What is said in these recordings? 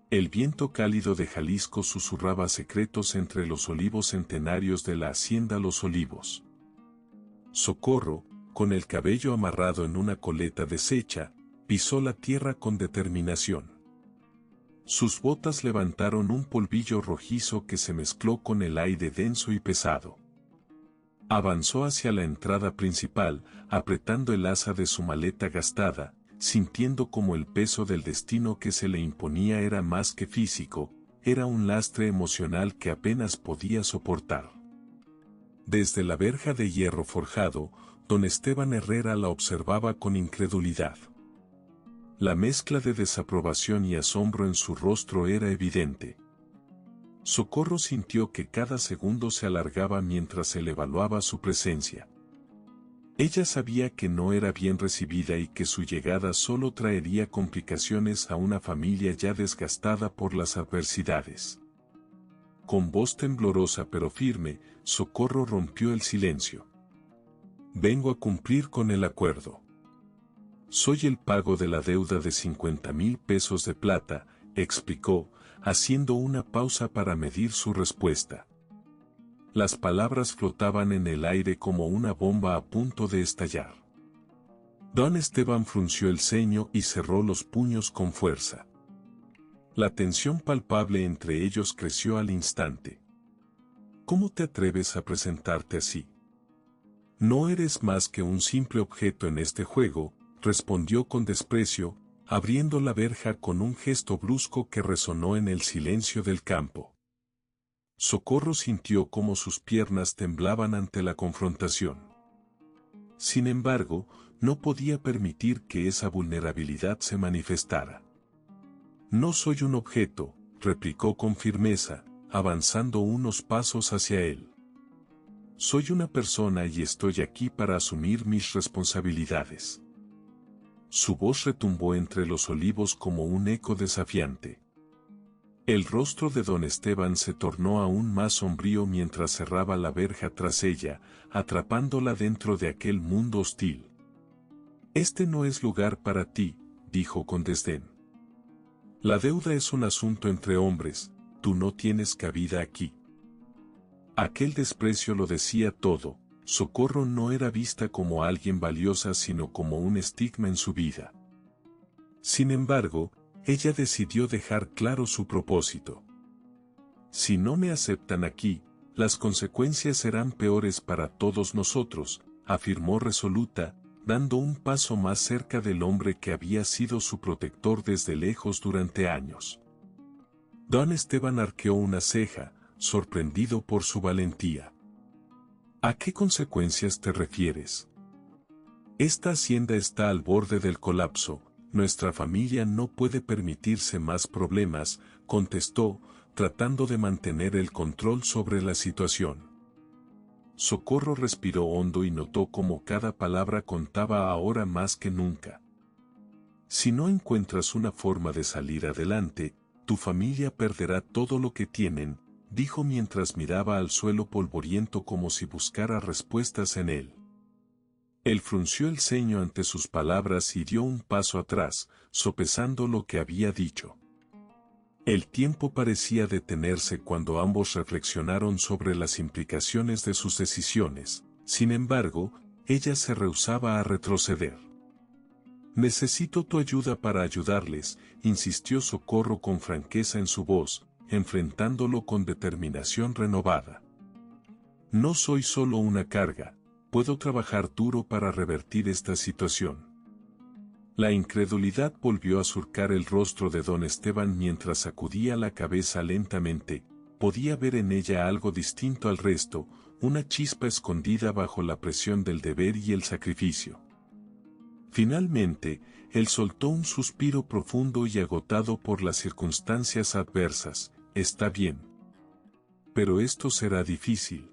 El viento cálido de Jalisco susurraba secretos entre los olivos centenarios de la hacienda Los Olivos. Socorro, con el cabello amarrado en una coleta deshecha, pisó la tierra con determinación. Sus botas levantaron un polvillo rojizo que se mezcló con el aire denso y pesado. Avanzó hacia la entrada principal, apretando el asa de su maleta gastada, sintiendo como el peso del destino que se le imponía era más que físico, era un lastre emocional que apenas podía soportar. Desde la verja de hierro forjado, don Esteban Herrera la observaba con incredulidad. La mezcla de desaprobación y asombro en su rostro era evidente. Socorro sintió que cada segundo se alargaba mientras él evaluaba su presencia. Ella sabía que no era bien recibida y que su llegada solo traería complicaciones a una familia ya desgastada por las adversidades. Con voz temblorosa pero firme, Socorro rompió el silencio. Vengo a cumplir con el acuerdo. Soy el pago de la deuda de 50,000 pesos de plata, explicó, haciendo una pausa para medir su respuesta. Las palabras flotaban en el aire como una bomba a punto de estallar. Don Esteban frunció el ceño y cerró los puños con fuerza. La tensión palpable entre ellos creció al instante. ¿Cómo te atreves a presentarte así? No eres más que un simple objeto en este juego, respondió con desprecio, abriendo la verja con un gesto brusco que resonó en el silencio del campo. Socorro sintió cómo sus piernas temblaban ante la confrontación. Sin embargo, no podía permitir que esa vulnerabilidad se manifestara. No soy un objeto, replicó con firmeza, avanzando unos pasos hacia él. Soy una persona y estoy aquí para asumir mis responsabilidades. Su voz retumbó entre los olivos como un eco desafiante. El rostro de don Esteban se tornó aún más sombrío mientras cerraba la verja tras ella, atrapándola dentro de aquel mundo hostil. Este no es lugar para ti, dijo con desdén. La deuda es un asunto entre hombres, tú no tienes cabida aquí. Aquel desprecio lo decía todo. Socorro no era vista como alguien valiosa sino como un estigma en su vida. Sin embargo, ella decidió dejar claro su propósito. Si no me aceptan aquí, las consecuencias serán peores para todos nosotros, afirmó resoluta, dando un paso más cerca del hombre que había sido su protector desde lejos durante años. Don Esteban arqueó una ceja, sorprendido por su valentía. ¿A qué consecuencias te refieres? Esta hacienda está al borde del colapso, nuestra familia no puede permitirse más problemas, contestó, tratando de mantener el control sobre la situación. Socorro respiró hondo y notó cómo cada palabra contaba ahora más que nunca. Si no encuentras una forma de salir adelante, tu familia perderá todo lo que tienen, dijo mientras miraba al suelo polvoriento como si buscara respuestas en él. Él frunció el ceño ante sus palabras y dio un paso atrás, sopesando lo que había dicho. El tiempo parecía detenerse cuando ambos reflexionaron sobre las implicaciones de sus decisiones, sin embargo, ella se rehusaba a retroceder. Necesito tu ayuda para ayudarles, insistió Socorro con franqueza en su voz, enfrentándolo con determinación renovada. No soy solo una carga, puedo trabajar duro para revertir esta situación. La incredulidad volvió a surcar el rostro de don Esteban mientras sacudía la cabeza lentamente, podía ver en ella algo distinto al resto, una chispa escondida bajo la presión del deber y el sacrificio. Finalmente, él soltó un suspiro profundo y agotado por las circunstancias adversas. Está bien. Pero esto será difícil.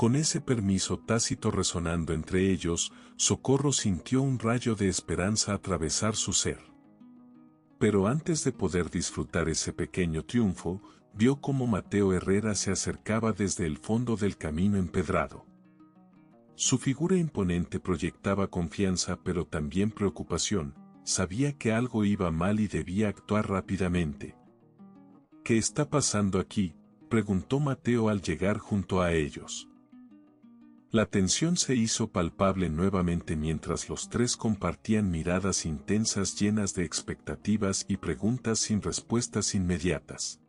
Con ese permiso tácito resonando entre ellos, Socorro sintió un rayo de esperanza atravesar su ser. Pero antes de poder disfrutar ese pequeño triunfo, vio cómo Mateo Herrera se acercaba desde el fondo del camino empedrado. Su figura imponente proyectaba confianza pero también preocupación, sabía que algo iba mal y debía actuar rápidamente. ¿Qué está pasando aquí?, preguntó Mateo al llegar junto a ellos. La tensión se hizo palpable nuevamente mientras los tres compartían miradas intensas llenas de expectativas y preguntas sin respuestas inmediatas.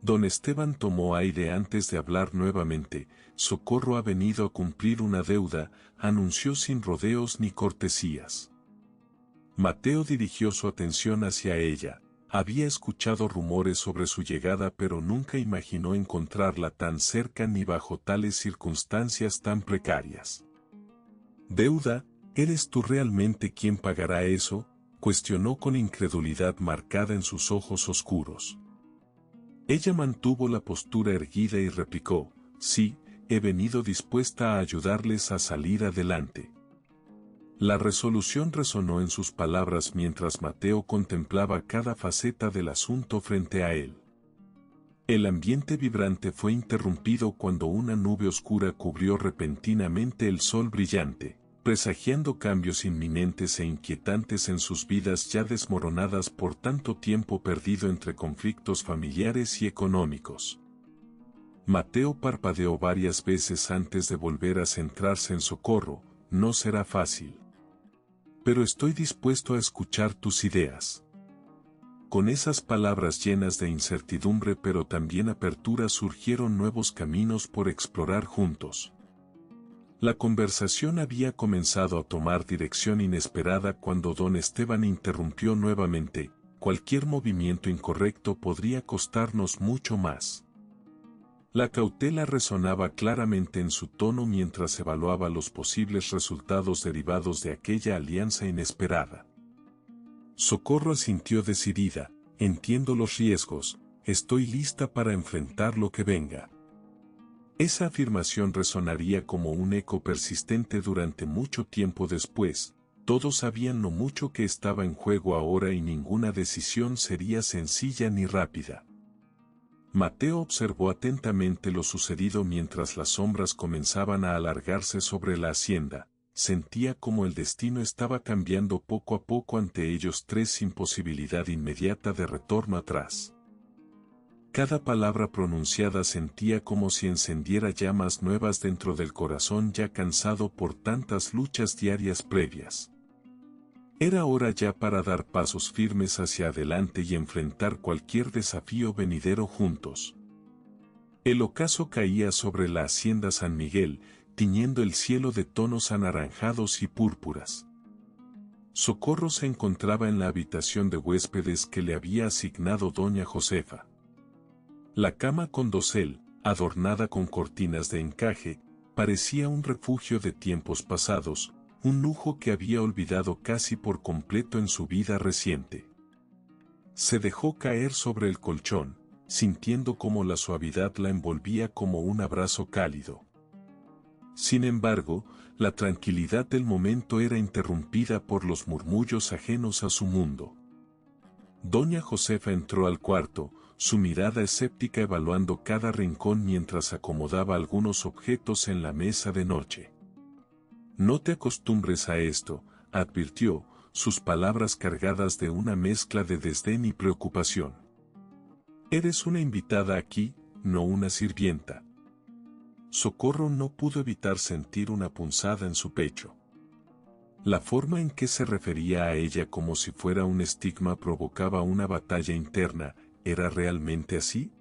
Don Esteban tomó aire antes de hablar nuevamente. Socorro ha venido a cumplir una deuda, anunció sin rodeos ni cortesías. Mateo dirigió su atención hacia ella. Había escuchado rumores sobre su llegada pero nunca imaginó encontrarla tan cerca ni bajo tales circunstancias tan precarias. ¿Deuda? ¿Eres tú realmente quien pagará eso?, cuestionó con incredulidad marcada en sus ojos oscuros. Ella mantuvo la postura erguida y replicó: sí, he venido dispuesta a ayudarles a salir adelante. La resolución resonó en sus palabras mientras Mateo contemplaba cada faceta del asunto frente a él. El ambiente vibrante fue interrumpido cuando una nube oscura cubrió repentinamente el sol brillante, presagiando cambios inminentes e inquietantes en sus vidas ya desmoronadas por tanto tiempo perdido entre conflictos familiares y económicos. Mateo parpadeó varias veces antes de volver a centrarse en Socorro. No será fácil. Pero estoy dispuesto a escuchar tus ideas. Con esas palabras llenas de incertidumbre pero también apertura surgieron nuevos caminos por explorar juntos. La conversación había comenzado a tomar dirección inesperada cuando don Esteban interrumpió nuevamente: cualquier movimiento incorrecto podría costarnos mucho más. La cautela resonaba claramente en su tono mientras evaluaba los posibles resultados derivados de aquella alianza inesperada. Socorro asintió decidida: entiendo los riesgos, estoy lista para enfrentar lo que venga. Esa afirmación resonaría como un eco persistente durante mucho tiempo después. Todos sabían lo mucho que estaba en juego ahora y ninguna decisión sería sencilla ni rápida. Mateo observó atentamente lo sucedido mientras las sombras comenzaban a alargarse sobre la hacienda. Sentía como el destino estaba cambiando poco a poco ante ellos tres sin posibilidad inmediata de retorno atrás. Cada palabra pronunciada sentía como si encendiera llamas nuevas dentro del corazón ya cansado por tantas luchas diarias previas. Era hora ya para dar pasos firmes hacia adelante y enfrentar cualquier desafío venidero juntos. El ocaso caía sobre la hacienda San Miguel, tiñendo el cielo de tonos anaranjados y púrpuras. Socorro se encontraba en la habitación de huéspedes que le había asignado doña Josefa. La cama con dosel, adornada con cortinas de encaje, parecía un refugio de tiempos pasados, un lujo que había olvidado casi por completo en su vida reciente. Se dejó caer sobre el colchón, sintiendo cómo la suavidad la envolvía como un abrazo cálido. Sin embargo, la tranquilidad del momento era interrumpida por los murmullos ajenos a su mundo. Doña Josefa entró al cuarto, su mirada escéptica evaluando cada rincón mientras acomodaba algunos objetos en la mesa de noche. No te acostumbres a esto, advirtió, sus palabras cargadas de una mezcla de desdén y preocupación. Eres una invitada aquí, no una sirvienta. Socorro no pudo evitar sentir una punzada en su pecho. La forma en que se refería a ella como si fuera un estigma provocaba una batalla interna. ¿Era realmente así?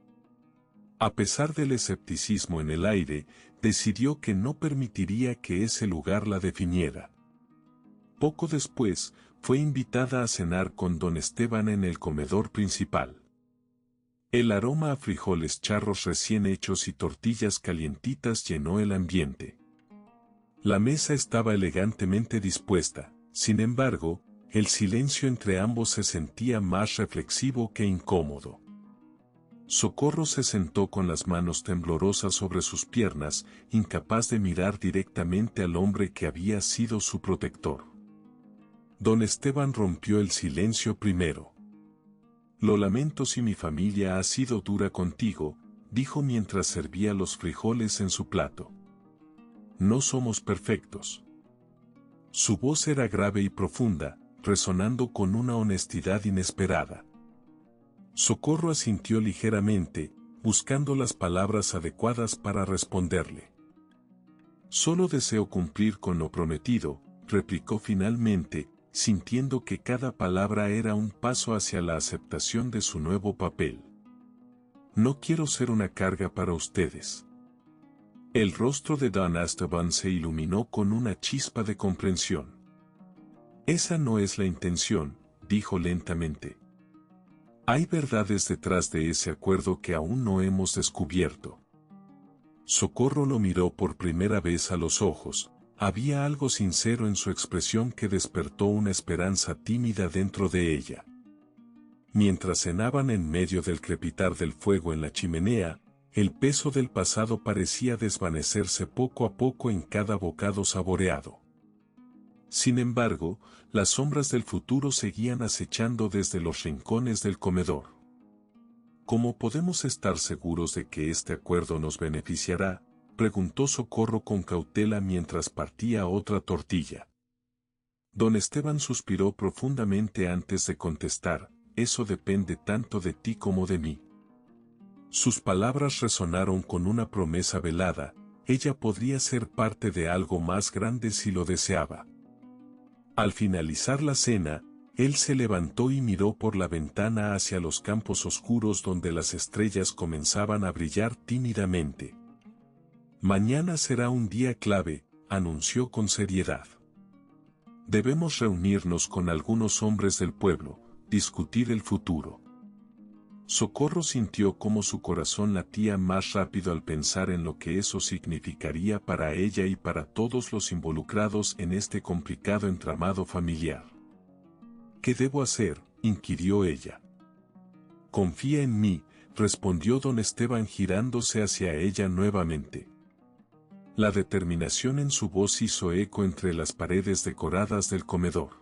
A pesar del escepticismo en el aire, decidió que no permitiría que ese lugar la definiera. Poco después, fue invitada a cenar con don Esteban en el comedor principal. El aroma a frijoles charros recién hechos y tortillas calientitas llenó el ambiente. La mesa estaba elegantemente dispuesta, sin embargo, el silencio entre ambos se sentía más reflexivo que incómodo. Socorro se sentó con las manos temblorosas sobre sus piernas, incapaz de mirar directamente al hombre que había sido su protector. Don Esteban rompió el silencio primero. Lo lamento si mi familia ha sido dura contigo, dijo mientras servía los frijoles en su plato. No somos perfectos. Su voz era grave y profunda, resonando con una honestidad inesperada. Socorro asintió ligeramente, buscando las palabras adecuadas para responderle. Solo deseo cumplir con lo prometido, replicó finalmente, sintiendo que cada palabra era un paso hacia la aceptación de su nuevo papel. No quiero ser una carga para ustedes. El rostro de Don Esteban se iluminó con una chispa de comprensión. Esa no es la intención, dijo lentamente. Hay verdades detrás de ese acuerdo que aún no hemos descubierto. Socorro lo miró por primera vez a los ojos. Había algo sincero en su expresión que despertó una esperanza tímida dentro de ella. Mientras cenaban en medio del crepitar del fuego en la chimenea, el peso del pasado parecía desvanecerse poco a poco en cada bocado saboreado. Sin embargo, las sombras del futuro seguían acechando desde los rincones del comedor. ¿Cómo podemos estar seguros de que este acuerdo nos beneficiará?, preguntó Socorro con cautela mientras partía otra tortilla. Don Esteban suspiró profundamente antes de contestar, eso depende tanto de ti como de mí. Sus palabras resonaron con una promesa velada, ella podría ser parte de algo más grande si lo deseaba. Al finalizar la cena, él se levantó y miró por la ventana hacia los campos oscuros donde las estrellas comenzaban a brillar tímidamente. Mañana será un día clave, anunció con seriedad. Debemos reunirnos con algunos hombres del pueblo, discutir el futuro. Socorro sintió cómo su corazón latía más rápido al pensar en lo que eso significaría para ella y para todos los involucrados en este complicado entramado familiar. ¿Qué debo hacer?, inquirió ella. Confía en mí, respondió don Esteban girándose hacia ella nuevamente. La determinación en su voz hizo eco entre las paredes decoradas del comedor.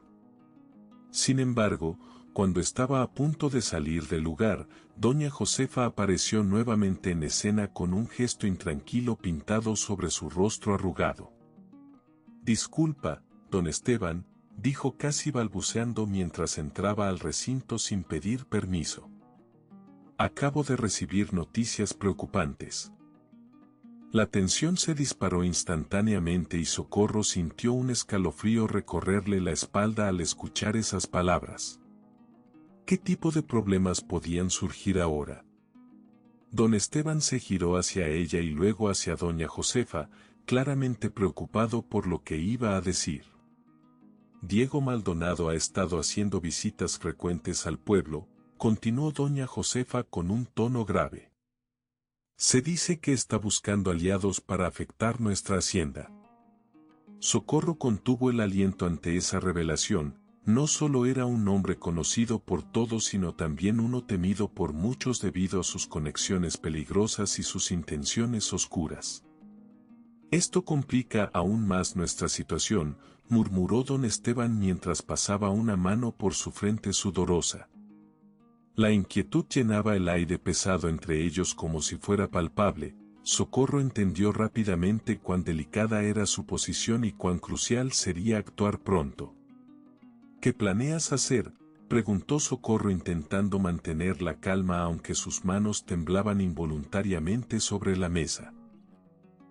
Sin embargo, cuando estaba a punto de salir del lugar, doña Josefa apareció nuevamente en escena con un gesto intranquilo pintado sobre su rostro arrugado. Disculpa, don Esteban, dijo casi balbuceando mientras entraba al recinto sin pedir permiso. Acabo de recibir noticias preocupantes. La tensión se disparó instantáneamente y Socorro sintió un escalofrío recorrerle la espalda al escuchar esas palabras. ¿Qué tipo de problemas podían surgir ahora? Don Esteban se giró hacia ella y luego hacia doña Josefa, claramente preocupado por lo que iba a decir. Diego Maldonado ha estado haciendo visitas frecuentes al pueblo, continuó doña Josefa con un tono grave. Se dice que está buscando aliados para afectar nuestra hacienda. Socorro contuvo el aliento ante esa revelación. No solo era un hombre conocido por todos sino también uno temido por muchos debido a sus conexiones peligrosas y sus intenciones oscuras. Esto complica aún más nuestra situación, murmuró don Esteban mientras pasaba una mano por su frente sudorosa. La inquietud llenaba el aire pesado entre ellos como si fuera palpable. Socorro entendió rápidamente cuán delicada era su posición y cuán crucial sería actuar pronto. ¿Qué planeas hacer?, preguntó Socorro intentando mantener la calma aunque sus manos temblaban involuntariamente sobre la mesa.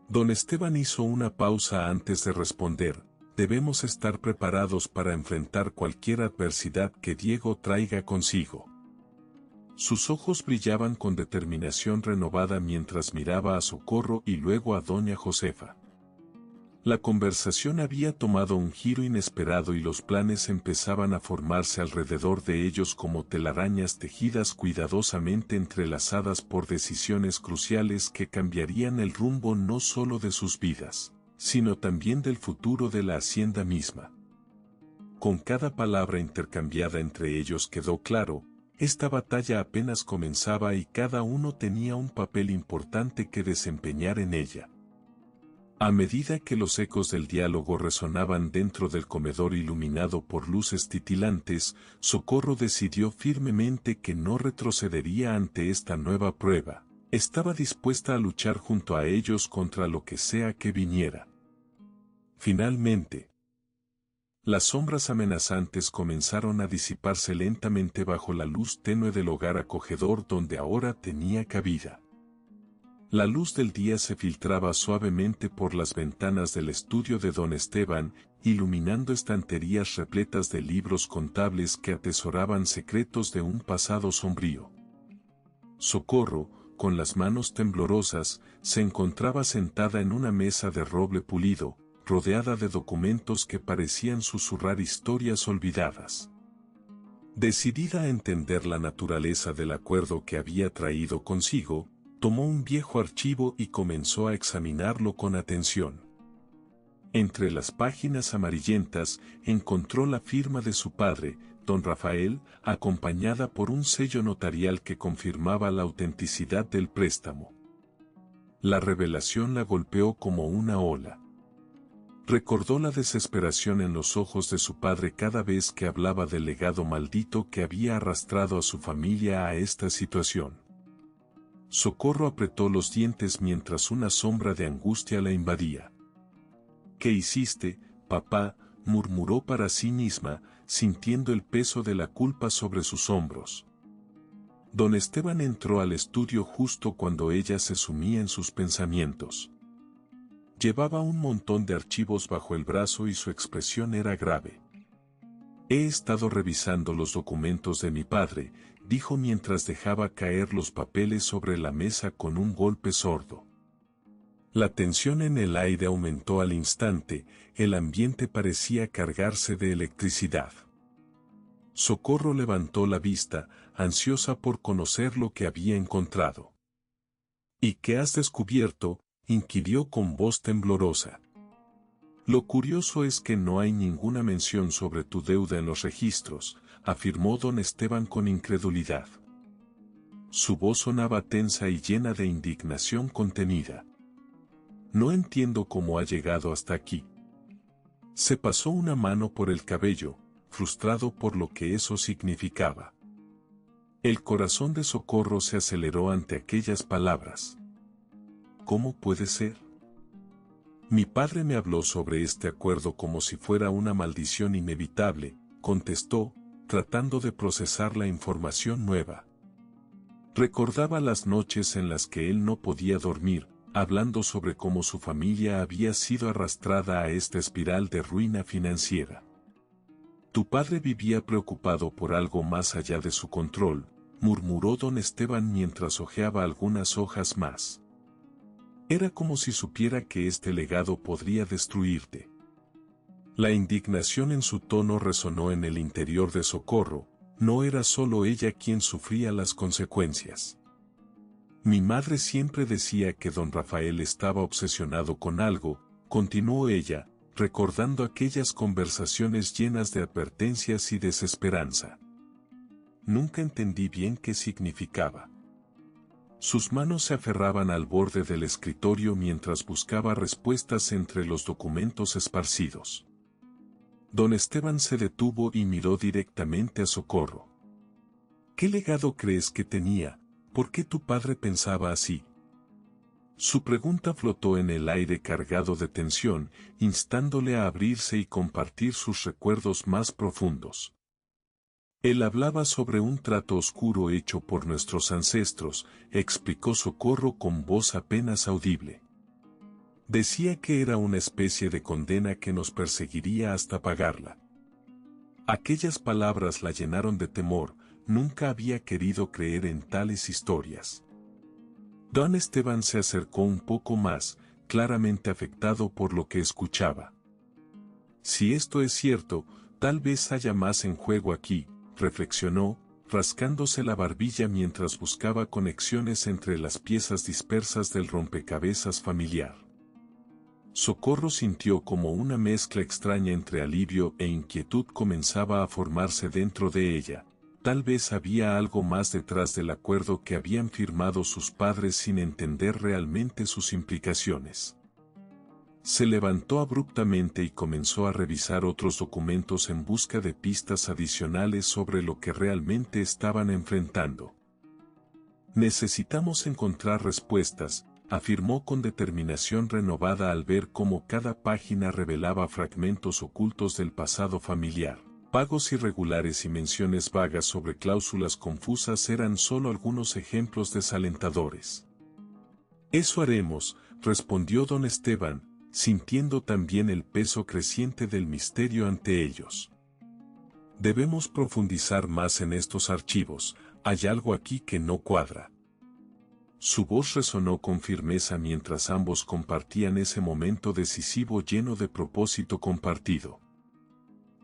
Don Esteban hizo una pausa antes de responder. Debemos estar preparados para enfrentar cualquier adversidad que Diego traiga consigo. Sus ojos brillaban con determinación renovada mientras miraba a Socorro y luego a doña Josefa. La conversación había tomado un giro inesperado y los planes empezaban a formarse alrededor de ellos como telarañas tejidas cuidadosamente entrelazadas por decisiones cruciales que cambiarían el rumbo no solo de sus vidas, sino también del futuro de la hacienda misma. Con cada palabra intercambiada entre ellos quedó claro, esta batalla apenas comenzaba y cada uno tenía un papel importante que desempeñar en ella. A medida que los ecos del diálogo resonaban dentro del comedor iluminado por luces titilantes, Socorro decidió firmemente que no retrocedería ante esta nueva prueba. Estaba dispuesta a luchar junto a ellos contra lo que sea que viniera. Finalmente, Las sombras amenazantes comenzaron a disiparse lentamente bajo la luz tenue del hogar acogedor donde ahora tenía cabida. La luz del día se filtraba suavemente por las ventanas del estudio de don Esteban, iluminando estanterías repletas de libros contables que atesoraban secretos de un pasado sombrío. Socorro, con las manos temblorosas, se encontraba sentada en una mesa de roble pulido, rodeada de documentos que parecían susurrar historias olvidadas. Decidida a entender la naturaleza del acuerdo que había traído consigo, tomó un viejo archivo y comenzó a examinarlo con atención. Entre las páginas amarillentas encontró la firma de su padre, don Rafael, acompañada por un sello notarial que confirmaba la autenticidad del préstamo. La revelación la golpeó como una ola. Recordó la desesperación en los ojos de su padre cada vez que hablaba del legado maldito que había arrastrado a su familia a esta situación. Socorro apretó los dientes mientras una sombra de angustia la invadía. «¿Qué hiciste, papá?», murmuró para sí misma, sintiendo el peso de la culpa sobre sus hombros. Don Esteban entró al estudio justo cuando ella se sumía en sus pensamientos. Llevaba un montón de archivos bajo el brazo y su expresión era grave. «He estado revisando los documentos de mi padre», dijo mientras dejaba caer los papeles sobre la mesa con un golpe sordo. La tensión en el aire aumentó al instante, el ambiente parecía cargarse de electricidad. Socorro levantó la vista, ansiosa por conocer lo que había encontrado. «¿Y qué has descubierto?», inquirió con voz temblorosa. «Lo curioso es que no hay ninguna mención sobre tu deuda en los registros», afirmó don Esteban con incredulidad. Su voz sonaba tensa y llena de indignación contenida. «No entiendo cómo ha llegado hasta aquí». Se pasó una mano por el cabello, frustrado por lo que eso significaba. El corazón de Socorro se aceleró ante aquellas palabras. «¿Cómo puede ser? Mi padre me habló sobre este acuerdo como si fuera una maldición inevitable», contestó, tratando de procesar la información nueva. Recordaba las noches en las que él no podía dormir, hablando sobre cómo su familia había sido arrastrada a esta espiral de ruina financiera. «Tu padre vivía preocupado por algo más allá de su control», murmuró don Esteban mientras hojeaba algunas hojas más. «Era como si supiera que este legado podría destruirte». La indignación en su tono resonó en el interior de Socorro, no era solo ella quien sufría las consecuencias. «Mi madre siempre decía que don Rafael estaba obsesionado con algo», continuó ella, recordando aquellas conversaciones llenas de advertencias y desesperanza. «Nunca entendí bien qué significaba». Sus manos se aferraban al borde del escritorio mientras buscaba respuestas entre los documentos esparcidos. Don Esteban se detuvo y miró directamente a Socorro. «¿Qué legado crees que tenía? ¿Por qué tu padre pensaba así?». Su pregunta flotó en el aire cargado de tensión, instándole a abrirse y compartir sus recuerdos más profundos. «Él hablaba sobre un trato oscuro hecho por nuestros ancestros», explicó Socorro con voz apenas audible. «Decía que era una especie de condena que nos perseguiría hasta pagarla». Aquellas palabras la llenaron de temor, nunca había querido creer en tales historias. Don Esteban se acercó un poco más, claramente afectado por lo que escuchaba. «Si esto es cierto, tal vez haya más en juego aquí», reflexionó, rascándose la barbilla mientras buscaba conexiones entre las piezas dispersas del rompecabezas familiar. Socorro sintió como una mezcla extraña entre alivio e inquietud comenzaba a formarse dentro de ella. Tal vez había algo más detrás del acuerdo que habían firmado sus padres sin entender realmente sus implicaciones. Se levantó abruptamente y comenzó a revisar otros documentos en busca de pistas adicionales sobre lo que realmente estaban enfrentando. «Necesitamos encontrar respuestas», afirmó con determinación renovada al ver cómo cada página revelaba fragmentos ocultos del pasado familiar. Pagos irregulares y menciones vagas sobre cláusulas confusas eran solo algunos ejemplos desalentadores. Eso haremos, respondió don Esteban, sintiendo también el peso creciente del misterio ante ellos. Debemos profundizar más en estos archivos, hay algo aquí que no cuadra. Su voz resonó con firmeza mientras ambos compartían ese momento decisivo lleno de propósito compartido.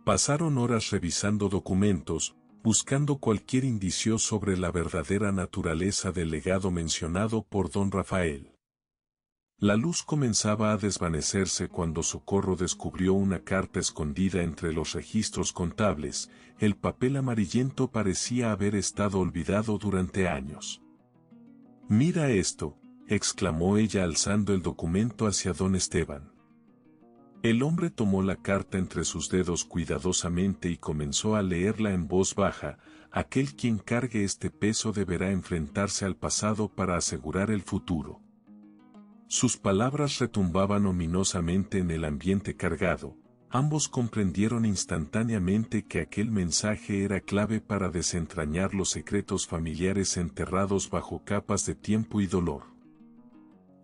Pasaron horas revisando documentos, buscando cualquier indicio sobre la verdadera naturaleza del legado mencionado por don Rafael. La luz comenzaba a desvanecerse cuando Socorro descubrió una carta escondida entre los registros contables. El papel amarillento parecía haber estado olvidado durante años. «Mira esto», exclamó ella alzando el documento hacia don Esteban. El hombre tomó la carta entre sus dedos cuidadosamente y comenzó a leerla en voz baja. «Aquel quien cargue este peso deberá enfrentarse al pasado para asegurar el futuro». Sus palabras retumbaban ominosamente en el ambiente cargado. Ambos comprendieron instantáneamente que aquel mensaje era clave para desentrañar los secretos familiares enterrados bajo capas de tiempo y dolor.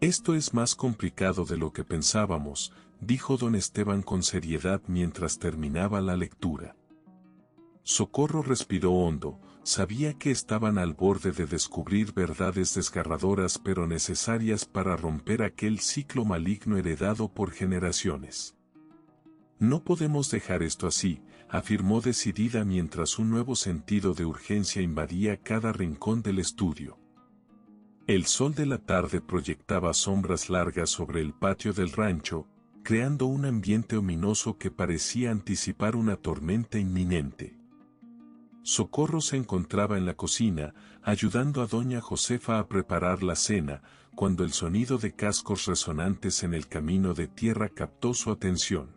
«Esto es más complicado de lo que pensábamos», dijo don Esteban con seriedad mientras terminaba la lectura. Socorro respiró hondo, sabía que estaban al borde de descubrir verdades desgarradoras pero necesarias para romper aquel ciclo maligno heredado por generaciones. «No podemos dejar esto así», afirmó decidida mientras un nuevo sentido de urgencia invadía cada rincón del estudio. El sol de la tarde proyectaba sombras largas sobre el patio del rancho, creando un ambiente ominoso que parecía anticipar una tormenta inminente. Socorro se encontraba en la cocina, ayudando a doña Josefa a preparar la cena, cuando el sonido de cascos resonantes en el camino de tierra captó su atención.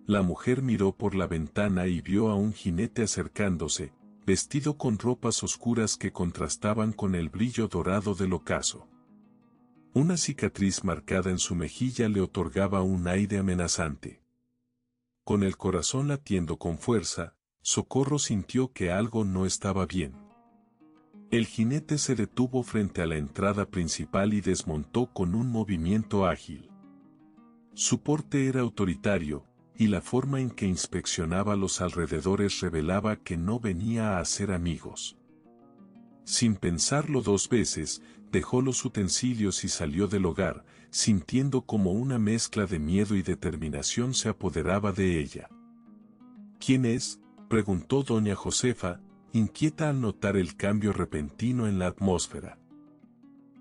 La mujer miró por la ventana y vio a un jinete acercándose, vestido con ropas oscuras que contrastaban con el brillo dorado del ocaso. Una cicatriz marcada en su mejilla le otorgaba un aire amenazante. Con el corazón latiendo con fuerza, Socorro sintió que algo no estaba bien. El jinete se detuvo frente a la entrada principal y desmontó con un movimiento ágil. Su porte era autoritario, y la forma en que inspeccionaba los alrededores revelaba que no venía a hacer amigos. Sin pensarlo dos veces, dejó los utensilios y salió del hogar, sintiendo como una mezcla de miedo y determinación se apoderaba de ella. «¿Quién es?», preguntó doña Josefa, inquieta al notar el cambio repentino en la atmósfera.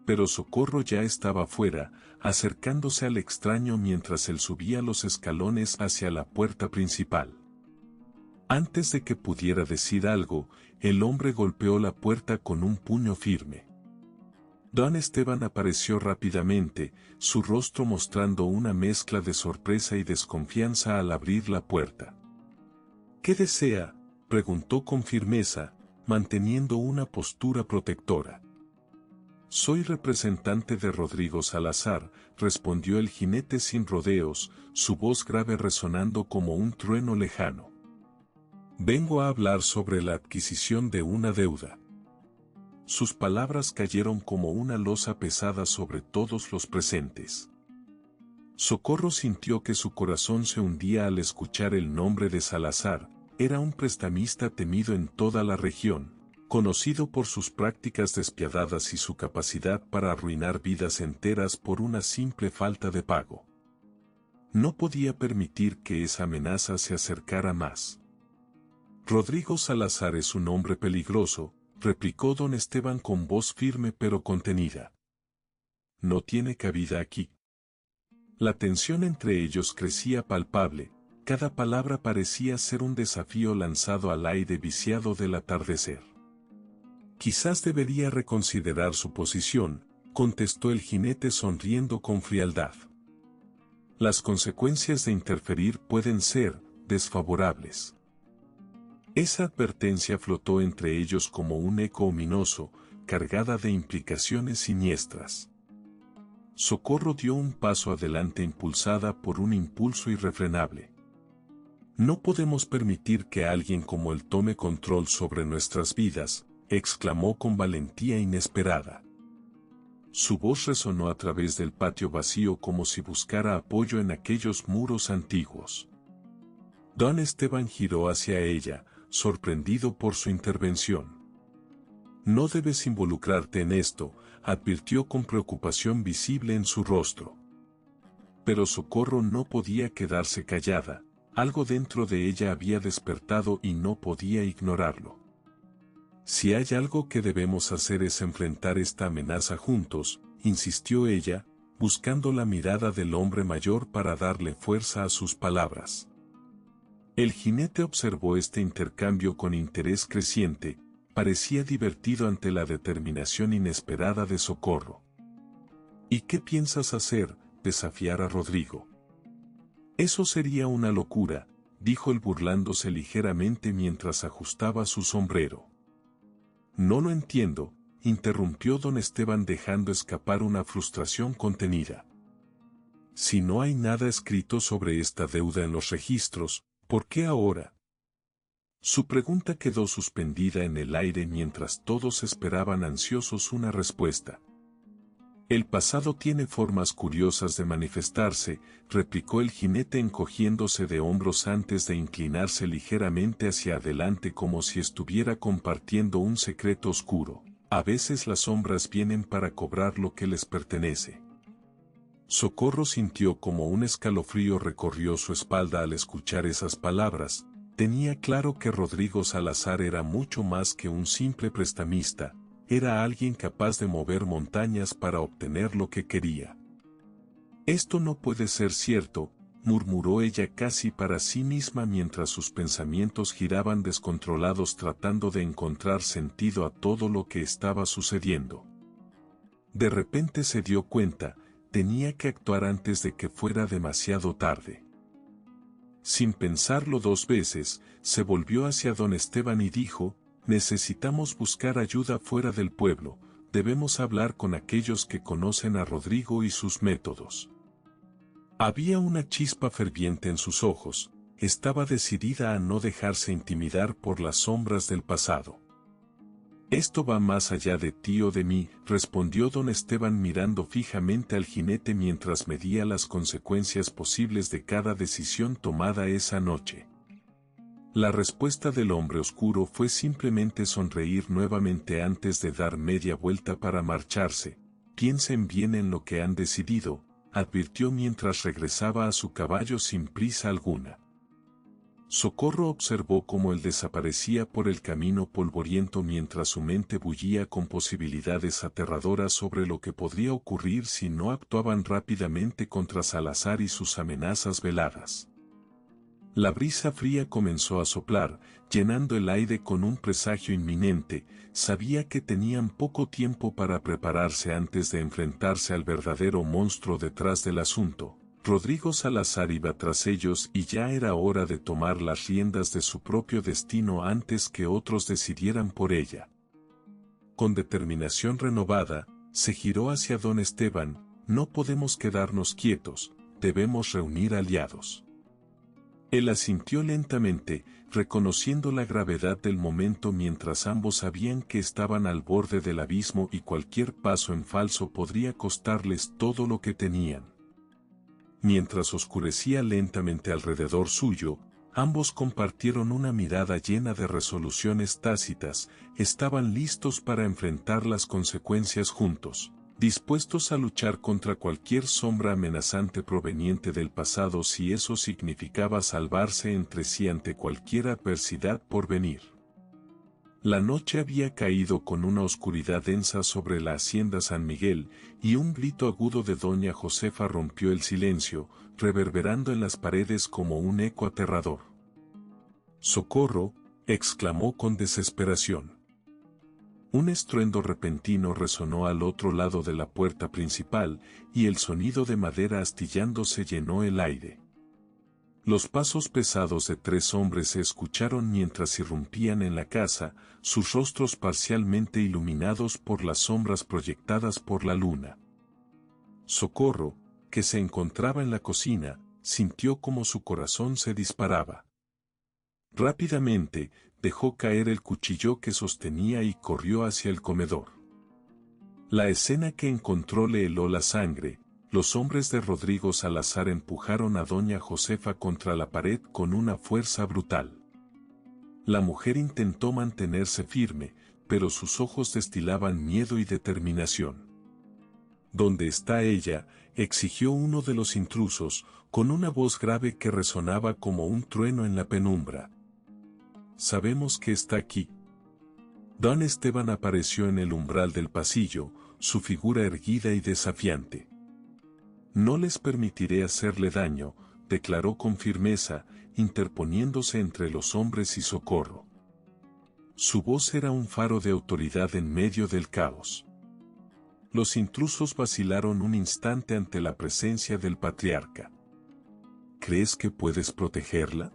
Pero Socorro ya estaba fuera, acercándose al extraño mientras él subía los escalones hacia la puerta principal. Antes de que pudiera decir algo, el hombre golpeó la puerta con un puño firme. Don Esteban apareció rápidamente, su rostro mostrando una mezcla de sorpresa y desconfianza al abrir la puerta. «¿Qué desea?», preguntó con firmeza, manteniendo una postura protectora. «Soy representante de Rodrigo Salazar», respondió el jinete sin rodeos, su voz grave resonando como un trueno lejano. «Vengo a hablar sobre la adquisición de una deuda». Sus palabras cayeron como una losa pesada sobre todos los presentes. Socorro sintió que su corazón se hundía al escuchar el nombre de Salazar. Era un prestamista temido en toda la región, conocido por sus prácticas despiadadas y su capacidad para arruinar vidas enteras por una simple falta de pago. No podía permitir que esa amenaza se acercara más. «Rodrigo Salazar es un hombre peligroso», replicó don Esteban con voz firme pero contenida. «No tiene cabida aquí». La tensión entre ellos crecía palpable, cada palabra parecía ser un desafío lanzado al aire viciado del atardecer. «Quizás debería reconsiderar su posición», contestó el jinete sonriendo con frialdad. «Las consecuencias de interferir pueden ser desfavorables». Esa advertencia flotó entre ellos como un eco ominoso, cargada de implicaciones siniestras. Socorro dio un paso adelante impulsada por un impulso irrefrenable. No podemos permitir que alguien como él tome control sobre nuestras vidas, exclamó con valentía inesperada. Su voz resonó a través del patio vacío como si buscara apoyo en aquellos muros antiguos. Don Esteban giró hacia ella, sorprendido por su intervención. No debes involucrarte en esto, advirtió con preocupación visible en su rostro. Pero Socorro no podía quedarse callada, algo dentro de ella había despertado y no podía ignorarlo. Si hay algo que debemos hacer es enfrentar esta amenaza juntos, insistió ella, buscando la mirada del hombre mayor para darle fuerza a sus palabras. El jinete observó este intercambio con interés creciente, parecía divertido ante la determinación inesperada de Socorro. ¿Y qué piensas hacer? Desafiar a Rodrigo. Eso sería una locura, dijo él burlándose ligeramente mientras ajustaba su sombrero. No lo entiendo, interrumpió don Esteban dejando escapar una frustración contenida. Si no hay nada escrito sobre esta deuda en los registros, ¿por qué ahora? Su pregunta quedó suspendida en el aire mientras todos esperaban ansiosos una respuesta. El pasado tiene formas curiosas de manifestarse, replicó el jinete encogiéndose de hombros antes de inclinarse ligeramente hacia adelante como si estuviera compartiendo un secreto oscuro. A veces las sombras vienen para cobrar lo que les pertenece. Socorro sintió como un escalofrío recorrió su espalda al escuchar esas palabras. Tenía claro que Rodrigo Salazar era mucho más que un simple prestamista. Era alguien capaz de mover montañas para obtener lo que quería. Esto no puede ser cierto, murmuró ella casi para sí misma mientras sus pensamientos giraban descontrolados tratando de encontrar sentido a todo lo que estaba sucediendo. De repente se dio cuenta, tenía que actuar antes de que fuera demasiado tarde. Sin pensarlo dos veces, se volvió hacia don Esteban y dijo: necesitamos buscar ayuda fuera del pueblo, debemos hablar con aquellos que conocen a Rodrigo y sus métodos. Había una chispa ferviente en sus ojos, estaba decidida a no dejarse intimidar por las sombras del pasado. Esto va más allá de ti o de mí, respondió don Esteban mirando fijamente al jinete mientras medía las consecuencias posibles de cada decisión tomada esa noche. La respuesta del hombre oscuro fue simplemente sonreír nuevamente antes de dar media vuelta para marcharse. Piensen bien en lo que han decidido, advirtió mientras regresaba a su caballo sin prisa alguna. Socorro observó cómo él desaparecía por el camino polvoriento mientras su mente bullía con posibilidades aterradoras sobre lo que podría ocurrir si no actuaban rápidamente contra Salazar y sus amenazas veladas. La brisa fría comenzó a soplar, llenando el aire con un presagio inminente. Sabía que tenían poco tiempo para prepararse antes de enfrentarse al verdadero monstruo detrás del asunto. Rodrigo Salazar iba tras ellos y ya era hora de tomar las riendas de su propio destino antes que otros decidieran por ella. Con determinación renovada, se giró hacia don Esteban: no podemos quedarnos quietos, debemos reunir aliados. Él asintió lentamente, reconociendo la gravedad del momento mientras ambos sabían que estaban al borde del abismo y cualquier paso en falso podría costarles todo lo que tenían. Mientras oscurecía lentamente alrededor suyo, ambos compartieron una mirada llena de resoluciones tácitas, estaban listos para enfrentar las consecuencias juntos. Dispuestos a luchar contra cualquier sombra amenazante proveniente del pasado si eso significaba salvarse entre sí ante cualquier adversidad por venir. La noche había caído con una oscuridad densa sobre la hacienda San Miguel, y un grito agudo de doña Josefa rompió el silencio, reverberando en las paredes como un eco aterrador. «¡Socorro!», exclamó con desesperación. Un estruendo repentino resonó al otro lado de la puerta principal, y el sonido de madera astillándose llenó el aire. Los pasos pesados de 3 hombres se escucharon mientras irrumpían en la casa, sus rostros parcialmente iluminados por las sombras proyectadas por la luna. Socorro, que se encontraba en la cocina, sintió como su corazón se disparaba. Rápidamente, dejó caer el cuchillo que sostenía y corrió hacia el comedor. La escena que encontró le heló la sangre. Los hombres de Rodrigo Salazar empujaron a doña Josefa contra la pared con una fuerza brutal. La mujer intentó mantenerse firme, pero sus ojos destilaban miedo y determinación. ¿Dónde está ella?, exigió uno de los intrusos, con una voz grave que resonaba como un trueno en la penumbra. Sabemos que está aquí. Don Esteban apareció en el umbral del pasillo, su figura erguida y desafiante. No les permitiré hacerle daño, declaró con firmeza, interponiéndose entre los hombres y Socorro. Su voz era un faro de autoridad en medio del caos. Los intrusos vacilaron un instante ante la presencia del patriarca. ¿Crees que puedes protegerla?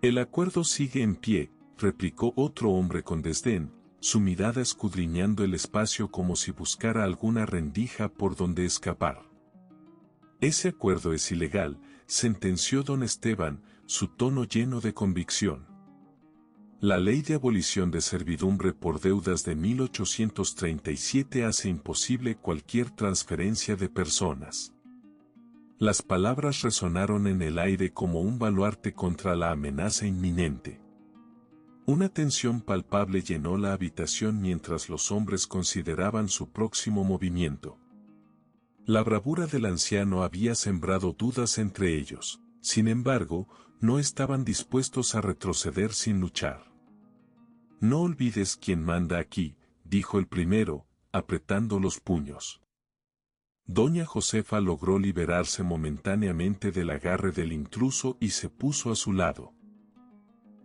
El acuerdo sigue en pie, replicó otro hombre con desdén, su mirada escudriñando el espacio como si buscara alguna rendija por donde escapar. Ese acuerdo es ilegal, sentenció don Esteban, su tono lleno de convicción. La ley de abolición de servidumbre por deudas de 1837 hace imposible cualquier transferencia de personas. Las palabras resonaron en el aire como un baluarte contra la amenaza inminente. Una tensión palpable llenó la habitación mientras los hombres consideraban su próximo movimiento. La bravura del anciano había sembrado dudas entre ellos, sin embargo, no estaban dispuestos a retroceder sin luchar. No olvides quién manda aquí, dijo el primero, apretando los puños. Doña Josefa logró liberarse momentáneamente del agarre del intruso y se puso a su lado.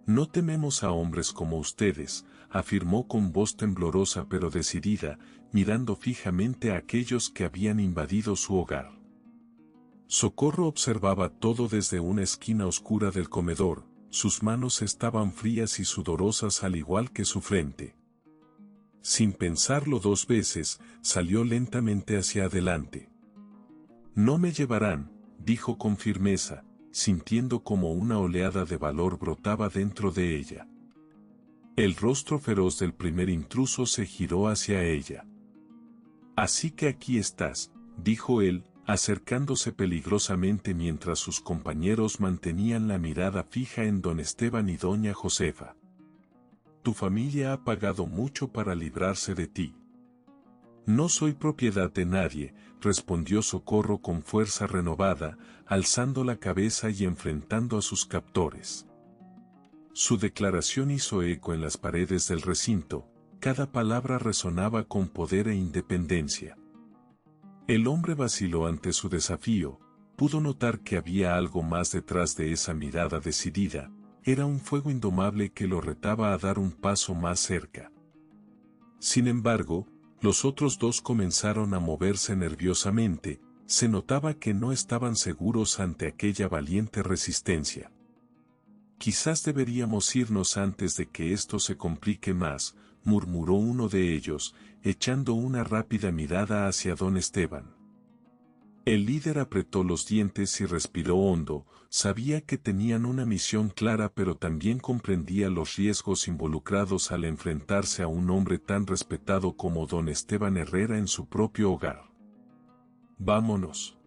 No tememos a hombres como ustedes, afirmó con voz temblorosa pero decidida, mirando fijamente a aquellos que habían invadido su hogar. Socorro observaba todo desde una esquina oscura del comedor, sus manos estaban frías y sudorosas al igual que su frente. Sin pensarlo dos veces, salió lentamente hacia adelante. No me llevarán, dijo con firmeza, sintiendo como una oleada de valor brotaba dentro de ella. El rostro feroz del primer intruso se giró hacia ella. Así que aquí estás, dijo él, acercándose peligrosamente mientras sus compañeros mantenían la mirada fija en don Esteban y doña Josefa. Tu familia ha pagado mucho para librarse de ti. No soy propiedad de nadie, respondió Socorro con fuerza renovada, alzando la cabeza y enfrentando a sus captores. Su declaración hizo eco en las paredes del recinto, cada palabra resonaba con poder e independencia. El hombre vaciló ante su desafío, pudo notar que había algo más detrás de esa mirada decidida, era un fuego indomable que lo retaba a dar un paso más cerca. Sin embargo, los otros dos comenzaron a moverse nerviosamente, se notaba que no estaban seguros ante aquella valiente resistencia. Quizás deberíamos irnos antes de que esto se complique más, murmuró uno de ellos, echando una rápida mirada hacia don Esteban. El líder apretó los dientes y respiró hondo, sabía que tenían una misión clara pero también comprendía los riesgos involucrados al enfrentarse a un hombre tan respetado como don Esteban Herrera en su propio hogar. Vámonos.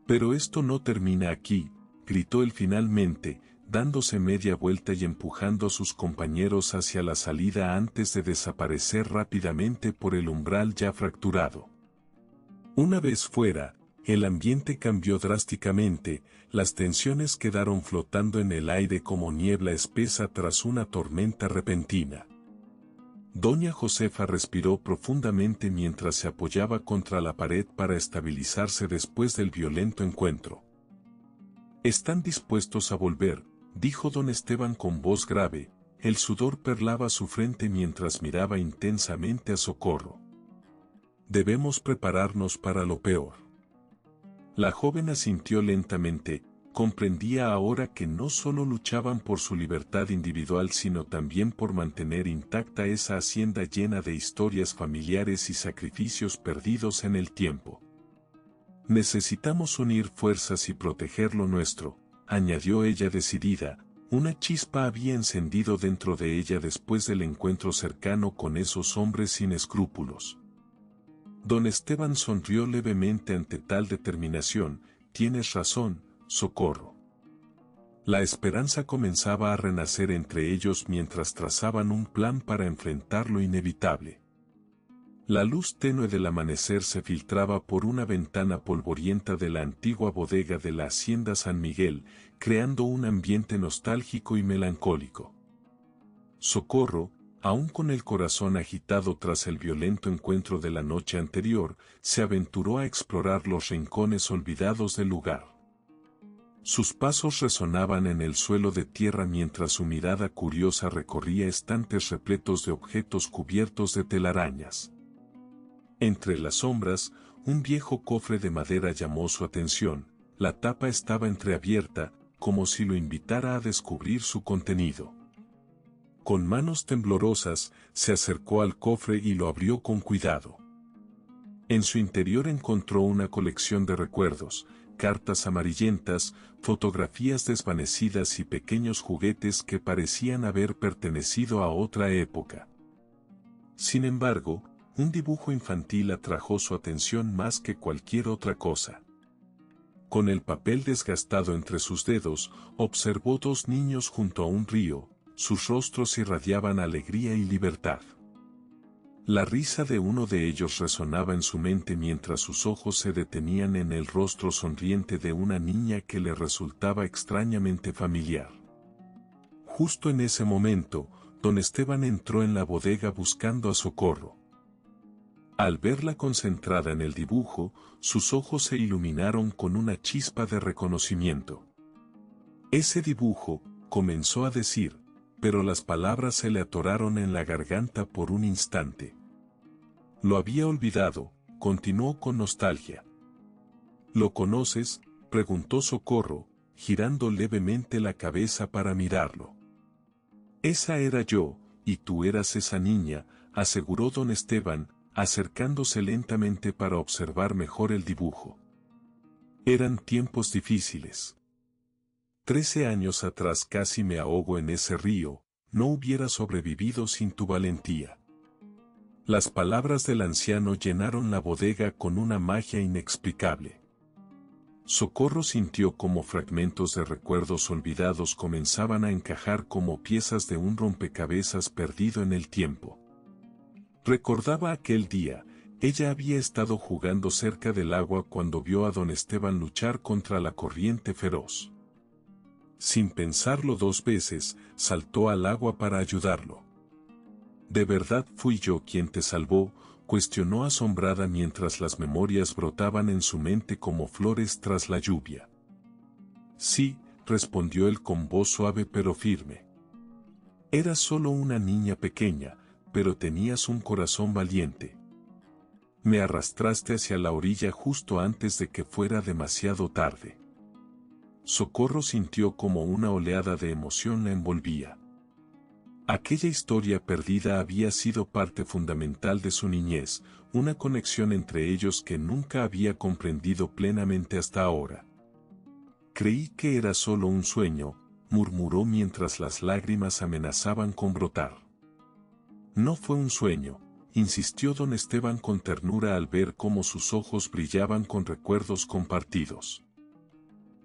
Pero esto no termina aquí, gritó él finalmente, dándose media vuelta y empujando a sus compañeros hacia la salida antes de desaparecer rápidamente por el umbral ya fracturado. Una vez fuera, el ambiente cambió drásticamente, las tensiones quedaron flotando en el aire como niebla espesa tras una tormenta repentina. Doña Josefa respiró profundamente mientras se apoyaba contra la pared para estabilizarse después del violento encuentro. ¿Están dispuestos a volver?, dijo don Esteban con voz grave, el sudor perlaba su frente mientras miraba intensamente a Socorro. Debemos prepararnos para lo peor. La joven asintió lentamente, comprendía ahora que no solo luchaban por su libertad individual sino también por mantener intacta esa hacienda llena de historias familiares y sacrificios perdidos en el tiempo. Necesitamos unir fuerzas y proteger lo nuestro, añadió ella decidida. Una chispa había encendido dentro de ella después del encuentro cercano con esos hombres sin escrúpulos. Don Esteban sonrió levemente ante tal determinación. Tienes razón, Socorro. La esperanza comenzaba a renacer entre ellos mientras trazaban un plan para enfrentar lo inevitable. La luz tenue del amanecer se filtraba por una ventana polvorienta de la antigua bodega de la Hacienda San Miguel, creando un ambiente nostálgico y melancólico. Socorro, aún con el corazón agitado tras el violento encuentro de la noche anterior, se aventuró a explorar los rincones olvidados del lugar. Sus pasos resonaban en el suelo de tierra mientras su mirada curiosa recorría estantes repletos de objetos cubiertos de telarañas. Entre las sombras, un viejo cofre de madera llamó su atención. La tapa estaba entreabierta, como si lo invitara a descubrir su contenido. Con manos temblorosas, se acercó al cofre y lo abrió con cuidado. En su interior encontró una colección de recuerdos, cartas amarillentas, fotografías desvanecidas y pequeños juguetes que parecían haber pertenecido a otra época. Sin embargo, un dibujo infantil atrajo su atención más que cualquier otra cosa. Con el papel desgastado entre sus dedos, observó dos niños junto a un río. Sus rostros irradiaban alegría y libertad. La risa de uno de ellos resonaba en su mente mientras sus ojos se detenían en el rostro sonriente de una niña que le resultaba extrañamente familiar. Justo en ese momento, don Esteban entró en la bodega buscando a Socorro. Al verla concentrada en el dibujo, sus ojos se iluminaron con una chispa de reconocimiento. Ese dibujo, comenzó a decir, pero las palabras se le atoraron en la garganta por un instante. Lo había olvidado, continuó con nostalgia. ¿Lo conoces?, preguntó Socorro, girando levemente la cabeza para mirarlo. Esa era yo, y tú eras esa niña, aseguró don Esteban, acercándose lentamente para observar mejor el dibujo. Eran tiempos difíciles. 13 años atrás casi me ahogo en ese río, no hubiera sobrevivido sin tu valentía. Las palabras del anciano llenaron la bodega con una magia inexplicable. Socorro sintió como fragmentos de recuerdos olvidados comenzaban a encajar como piezas de un rompecabezas perdido en el tiempo. Recordaba aquel día, ella había estado jugando cerca del agua cuando vio a don Esteban luchar contra la corriente feroz. Sin pensarlo dos veces, saltó al agua para ayudarlo. ¿De verdad fui yo quien te salvó?, cuestionó asombrada mientras las memorias brotaban en su mente como flores tras la lluvia. Sí, respondió él con voz suave pero firme. Eras solo una niña pequeña, pero tenías un corazón valiente. Me arrastraste hacia la orilla justo antes de que fuera demasiado tarde. Socorro sintió como una oleada de emoción la envolvía. Aquella historia perdida había sido parte fundamental de su niñez, una conexión entre ellos que nunca había comprendido plenamente hasta ahora. Creí que era solo un sueño, murmuró mientras las lágrimas amenazaban con brotar. No fue un sueño, insistió don Esteban con ternura al ver cómo sus ojos brillaban con recuerdos compartidos.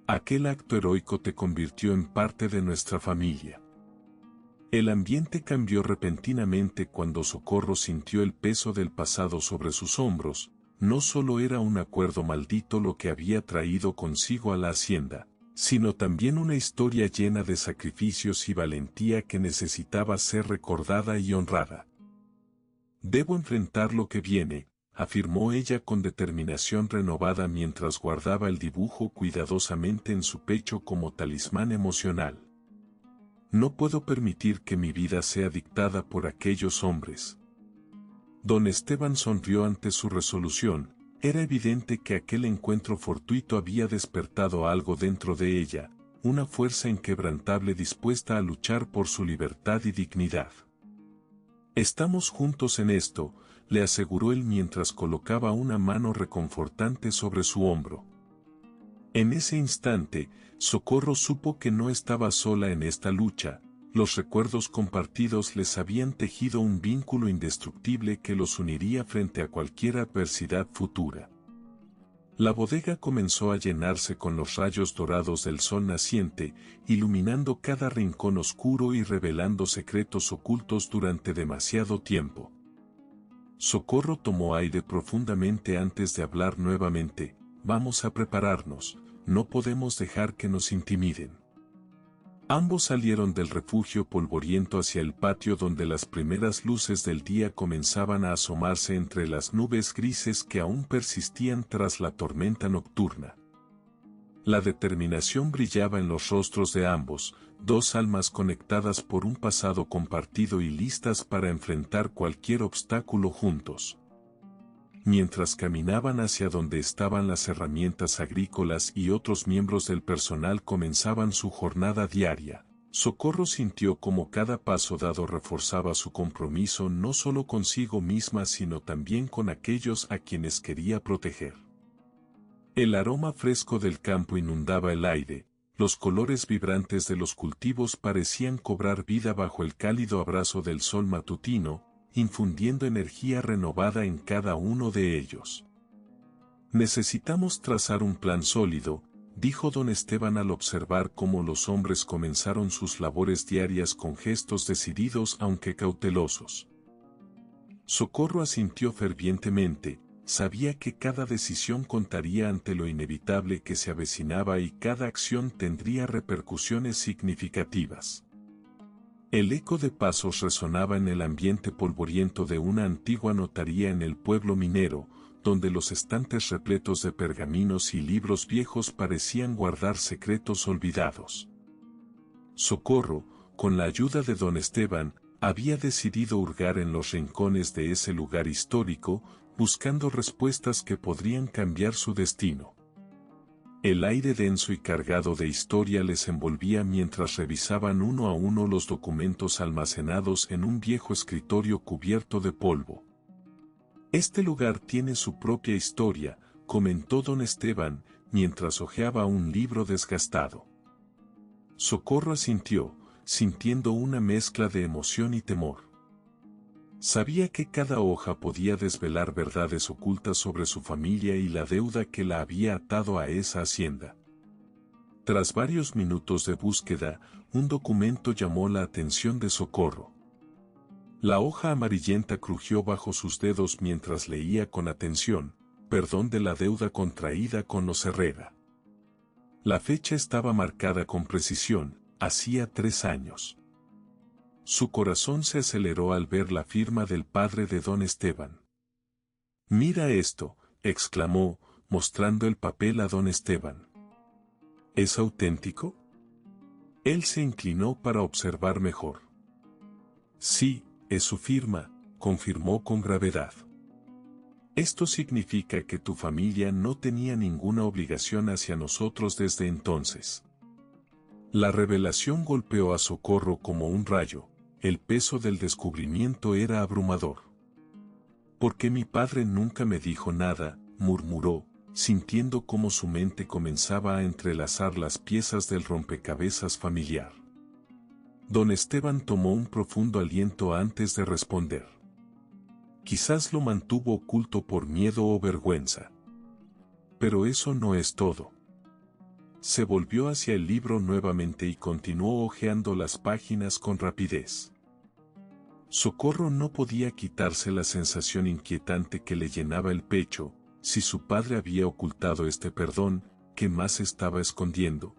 Aquel acto heroico te convirtió en parte de nuestra familia. El ambiente cambió repentinamente cuando Socorro sintió el peso del pasado sobre sus hombros. No solo era un acuerdo maldito lo que había traído consigo a la hacienda, sino también una historia llena de sacrificios y valentía que necesitaba ser recordada y honrada. Debo enfrentar lo que viene, afirmó ella con determinación renovada mientras guardaba el dibujo cuidadosamente en su pecho como talismán emocional. No puedo permitir que mi vida sea dictada por aquellos hombres. Don Esteban sonrió ante su resolución. Era evidente que aquel encuentro fortuito había despertado algo dentro de ella, una fuerza inquebrantable dispuesta a luchar por su libertad y dignidad. Estamos juntos en esto, le aseguró él mientras colocaba una mano reconfortante sobre su hombro. En ese instante, Socorro supo que no estaba sola en esta lucha, los recuerdos compartidos les habían tejido un vínculo indestructible que los uniría frente a cualquier adversidad futura. La bodega comenzó a llenarse con los rayos dorados del sol naciente, iluminando cada rincón oscuro y revelando secretos ocultos durante demasiado tiempo. Socorro tomó aire profundamente antes de hablar nuevamente. Vamos a prepararnos, no podemos dejar que nos intimiden. Ambos salieron del refugio polvoriento hacia el patio donde las primeras luces del día comenzaban a asomarse entre las nubes grises que aún persistían tras la tormenta nocturna. La determinación brillaba en los rostros de ambos, dos almas conectadas por un pasado compartido y listas para enfrentar cualquier obstáculo juntos. Mientras caminaban hacia donde estaban las herramientas agrícolas y otros miembros del personal comenzaban su jornada diaria, Socorro sintió como cada paso dado reforzaba su compromiso no solo consigo misma sino también con aquellos a quienes quería proteger. El aroma fresco del campo inundaba el aire, los colores vibrantes de los cultivos parecían cobrar vida bajo el cálido abrazo del sol matutino, infundiendo energía renovada en cada uno de ellos. Necesitamos trazar un plan sólido, dijo don Esteban al observar cómo los hombres comenzaron sus labores diarias con gestos decididos aunque cautelosos. Socorro asintió fervientemente, sabía que cada decisión contaría ante lo inevitable que se avecinaba y cada acción tendría repercusiones significativas. El eco de pasos resonaba en el ambiente polvoriento de una antigua notaría en el pueblo minero, donde los estantes repletos de pergaminos y libros viejos parecían guardar secretos olvidados. Socorro, con la ayuda de don Esteban, había decidido hurgar en los rincones de ese lugar histórico, buscando respuestas que podrían cambiar su destino. El aire denso y cargado de historia les envolvía mientras revisaban uno a uno los documentos almacenados en un viejo escritorio cubierto de polvo. Este lugar tiene su propia historia, comentó don Esteban, mientras hojeaba un libro desgastado. Socorro asintió, sintiendo una mezcla de emoción y temor. Sabía que cada hoja podía desvelar verdades ocultas sobre su familia y la deuda que la había atado a esa hacienda. Tras varios minutos de búsqueda, un documento llamó la atención de Socorro. La hoja amarillenta crujió bajo sus dedos mientras leía con atención, perdón de la deuda contraída con los Herrera. La fecha estaba marcada con precisión, hacía 3 años. Su corazón se aceleró al ver la firma del padre de don Esteban. «Mira esto», exclamó, mostrando el papel a don Esteban. «¿Es auténtico?» Él se inclinó para observar mejor. «Sí, es su firma», confirmó con gravedad. «Esto significa que tu familia no tenía ninguna obligación hacia nosotros desde entonces». La revelación golpeó a Socorro como un rayo. El peso del descubrimiento era abrumador. «¿Por qué mi padre nunca me dijo nada?», murmuró, sintiendo cómo su mente comenzaba a entrelazar las piezas del rompecabezas familiar. Don Esteban tomó un profundo aliento antes de responder. «Quizás lo mantuvo oculto por miedo o vergüenza. Pero eso no es todo». Se volvió hacia el libro nuevamente y continuó hojeando las páginas con rapidez. Socorro no podía quitarse la sensación inquietante que le llenaba el pecho. Si su padre había ocultado este perdón, ¿qué más estaba escondiendo?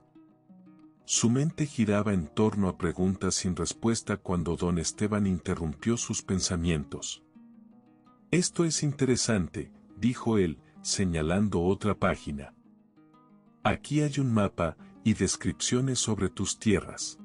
Su mente giraba en torno a preguntas sin respuesta cuando don Esteban interrumpió sus pensamientos. «Esto es interesante», dijo él, señalando otra página. «Aquí hay un mapa y descripciones sobre tus tierras».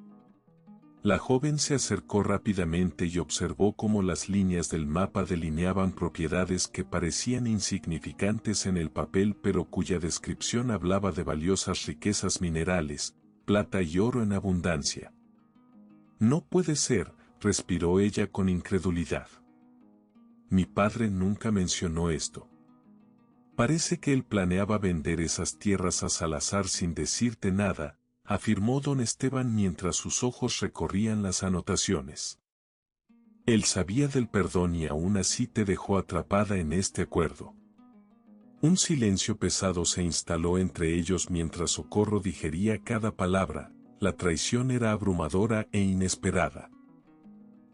La joven se acercó rápidamente y observó cómo las líneas del mapa delineaban propiedades que parecían insignificantes en el papel pero cuya descripción hablaba de valiosas riquezas minerales, plata y oro en abundancia. «No puede ser», respiró ella con incredulidad. Mi padre nunca mencionó esto. Parece que él planeaba vender esas tierras a Salazar sin decirte nada, afirmó don Esteban mientras sus ojos recorrían las anotaciones. Él sabía del perdón y aún así te dejó atrapada en este acuerdo. Un silencio pesado se instaló entre ellos mientras Socorro digería cada palabra. La traición era abrumadora e inesperada.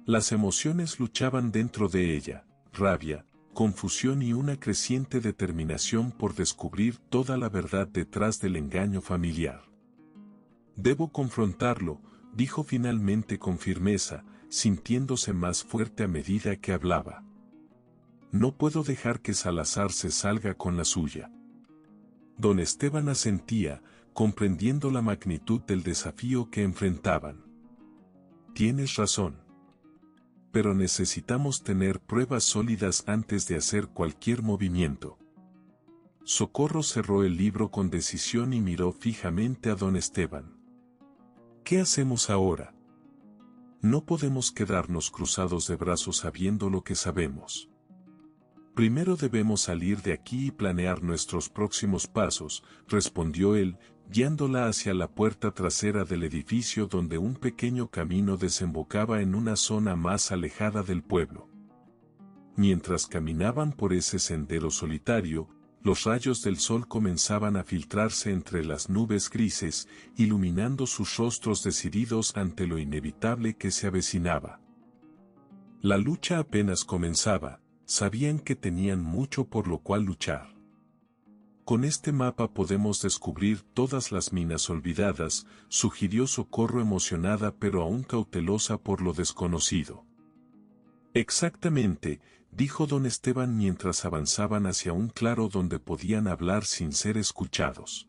Las emociones luchaban dentro de ella, rabia, confusión y una creciente determinación por descubrir toda la verdad detrás del engaño familiar. Debo confrontarlo, dijo finalmente con firmeza, sintiéndose más fuerte a medida que hablaba. No puedo dejar que Salazar se salga con la suya. Don Esteban asentía, comprendiendo la magnitud del desafío que enfrentaban. Tienes razón. Pero necesitamos tener pruebas sólidas antes de hacer cualquier movimiento. Socorro cerró el libro con decisión y miró fijamente a don Esteban. ¿Qué hacemos ahora? No podemos quedarnos cruzados de brazos sabiendo lo que sabemos. Primero debemos salir de aquí y planear nuestros próximos pasos, respondió él, guiándola hacia la puerta trasera del edificio donde un pequeño camino desembocaba en una zona más alejada del pueblo. Mientras caminaban por ese sendero solitario, los rayos del sol comenzaban a filtrarse entre las nubes grises, iluminando sus rostros decididos ante lo inevitable que se avecinaba. La lucha apenas comenzaba. Sabían que tenían mucho por lo cual luchar. Con este mapa podemos descubrir todas las minas olvidadas, sugirió Socorro emocionada pero aún cautelosa por lo desconocido. Exactamente, dijo don Esteban mientras avanzaban hacia un claro donde podían hablar sin ser escuchados.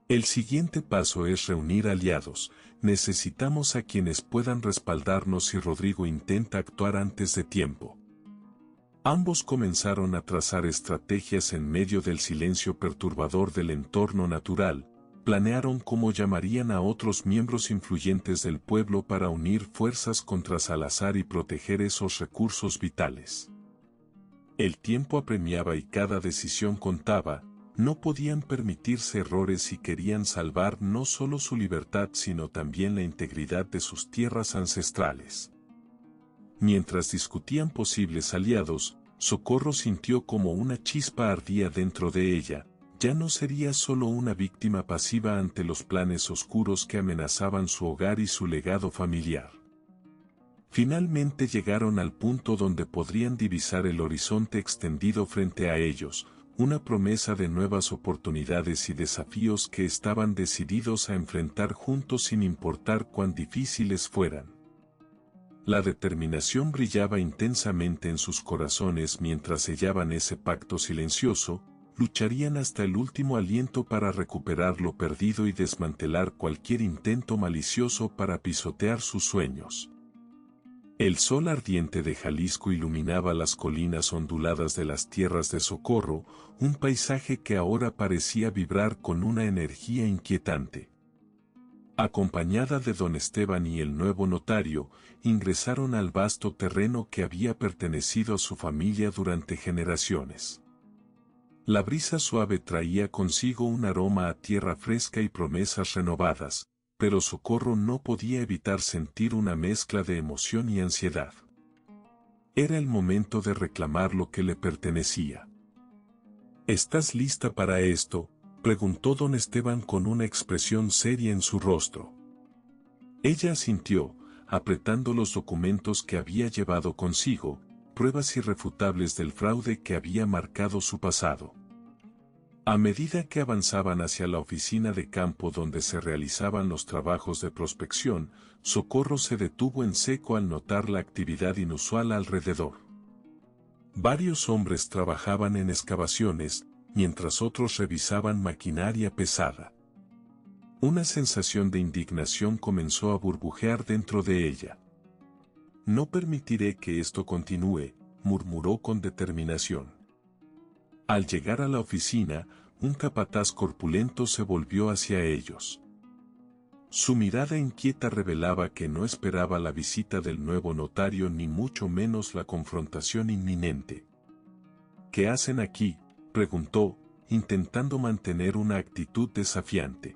El siguiente paso es reunir aliados, necesitamos a quienes puedan respaldarnos si Rodrigo intenta actuar antes de tiempo. Ambos comenzaron a trazar estrategias en medio del silencio perturbador del entorno natural, planearon cómo llamarían a otros miembros influyentes del pueblo para unir fuerzas contra Salazar y proteger esos recursos vitales. El tiempo apremiaba y cada decisión contaba, no podían permitirse errores si querían salvar no solo su libertad sino también la integridad de sus tierras ancestrales. Mientras discutían posibles aliados, Socorro sintió como una chispa ardía dentro de ella, ya no sería solo una víctima pasiva ante los planes oscuros que amenazaban su hogar y su legado familiar. Finalmente llegaron al punto donde podrían divisar el horizonte extendido frente a ellos, una promesa de nuevas oportunidades y desafíos que estaban decididos a enfrentar juntos sin importar cuán difíciles fueran. La determinación brillaba intensamente en sus corazones mientras sellaban ese pacto silencioso, lucharían hasta el último aliento para recuperar lo perdido y desmantelar cualquier intento malicioso para pisotear sus sueños. El sol ardiente de Jalisco iluminaba las colinas onduladas de las tierras de Socorro, un paisaje que ahora parecía vibrar con una energía inquietante. Acompañada de don Esteban y el nuevo notario, ingresaron al vasto terreno que había pertenecido a su familia durante generaciones. La brisa suave traía consigo un aroma a tierra fresca y promesas renovadas, pero Socorro no podía evitar sentir una mezcla de emoción y ansiedad. Era el momento de reclamar lo que le pertenecía. ¿Estás lista para esto?, preguntó don Esteban con una expresión seria en su rostro. Ella asintió, apretando los documentos que había llevado consigo, pruebas irrefutables del fraude que había marcado su pasado. A medida que avanzaban hacia la oficina de campo donde se realizaban los trabajos de prospección, Socorro se detuvo en seco al notar la actividad inusual alrededor. Varios hombres trabajaban en excavaciones, mientras otros revisaban maquinaria pesada. Una sensación de indignación comenzó a burbujear dentro de ella. No permitiré que esto continúe, murmuró con determinación. Al llegar a la oficina, un capataz corpulento se volvió hacia ellos. Su mirada inquieta revelaba que no esperaba la visita del nuevo notario ni mucho menos la confrontación inminente. ¿Qué hacen aquí?, preguntó, intentando mantener una actitud desafiante.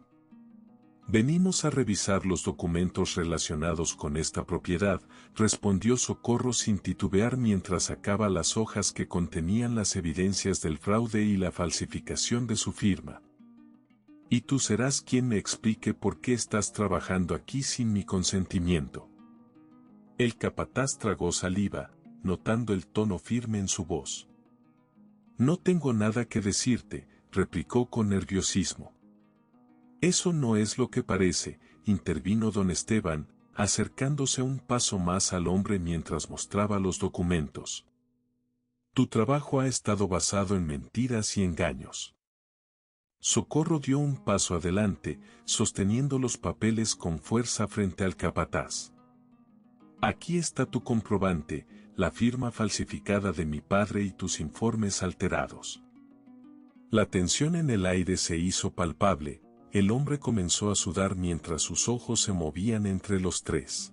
Venimos a revisar los documentos relacionados con esta propiedad, respondió Socorro sin titubear mientras sacaba las hojas que contenían las evidencias del fraude y la falsificación de su firma. Y tú serás quien me explique por qué estás trabajando aquí sin mi consentimiento. El capataz tragó saliva, notando el tono firme en su voz. No tengo nada que decirte, replicó con nerviosismo. Eso no es lo que parece, intervino don Esteban, acercándose un paso más al hombre mientras mostraba los documentos. Tu trabajo ha estado basado en mentiras y engaños. Socorro dio un paso adelante, sosteniendo los papeles con fuerza frente al capataz. Aquí está tu comprobante, la firma falsificada de mi padre y tus informes alterados. La tensión en el aire se hizo palpable. El hombre comenzó a sudar mientras sus ojos se movían entre los tres.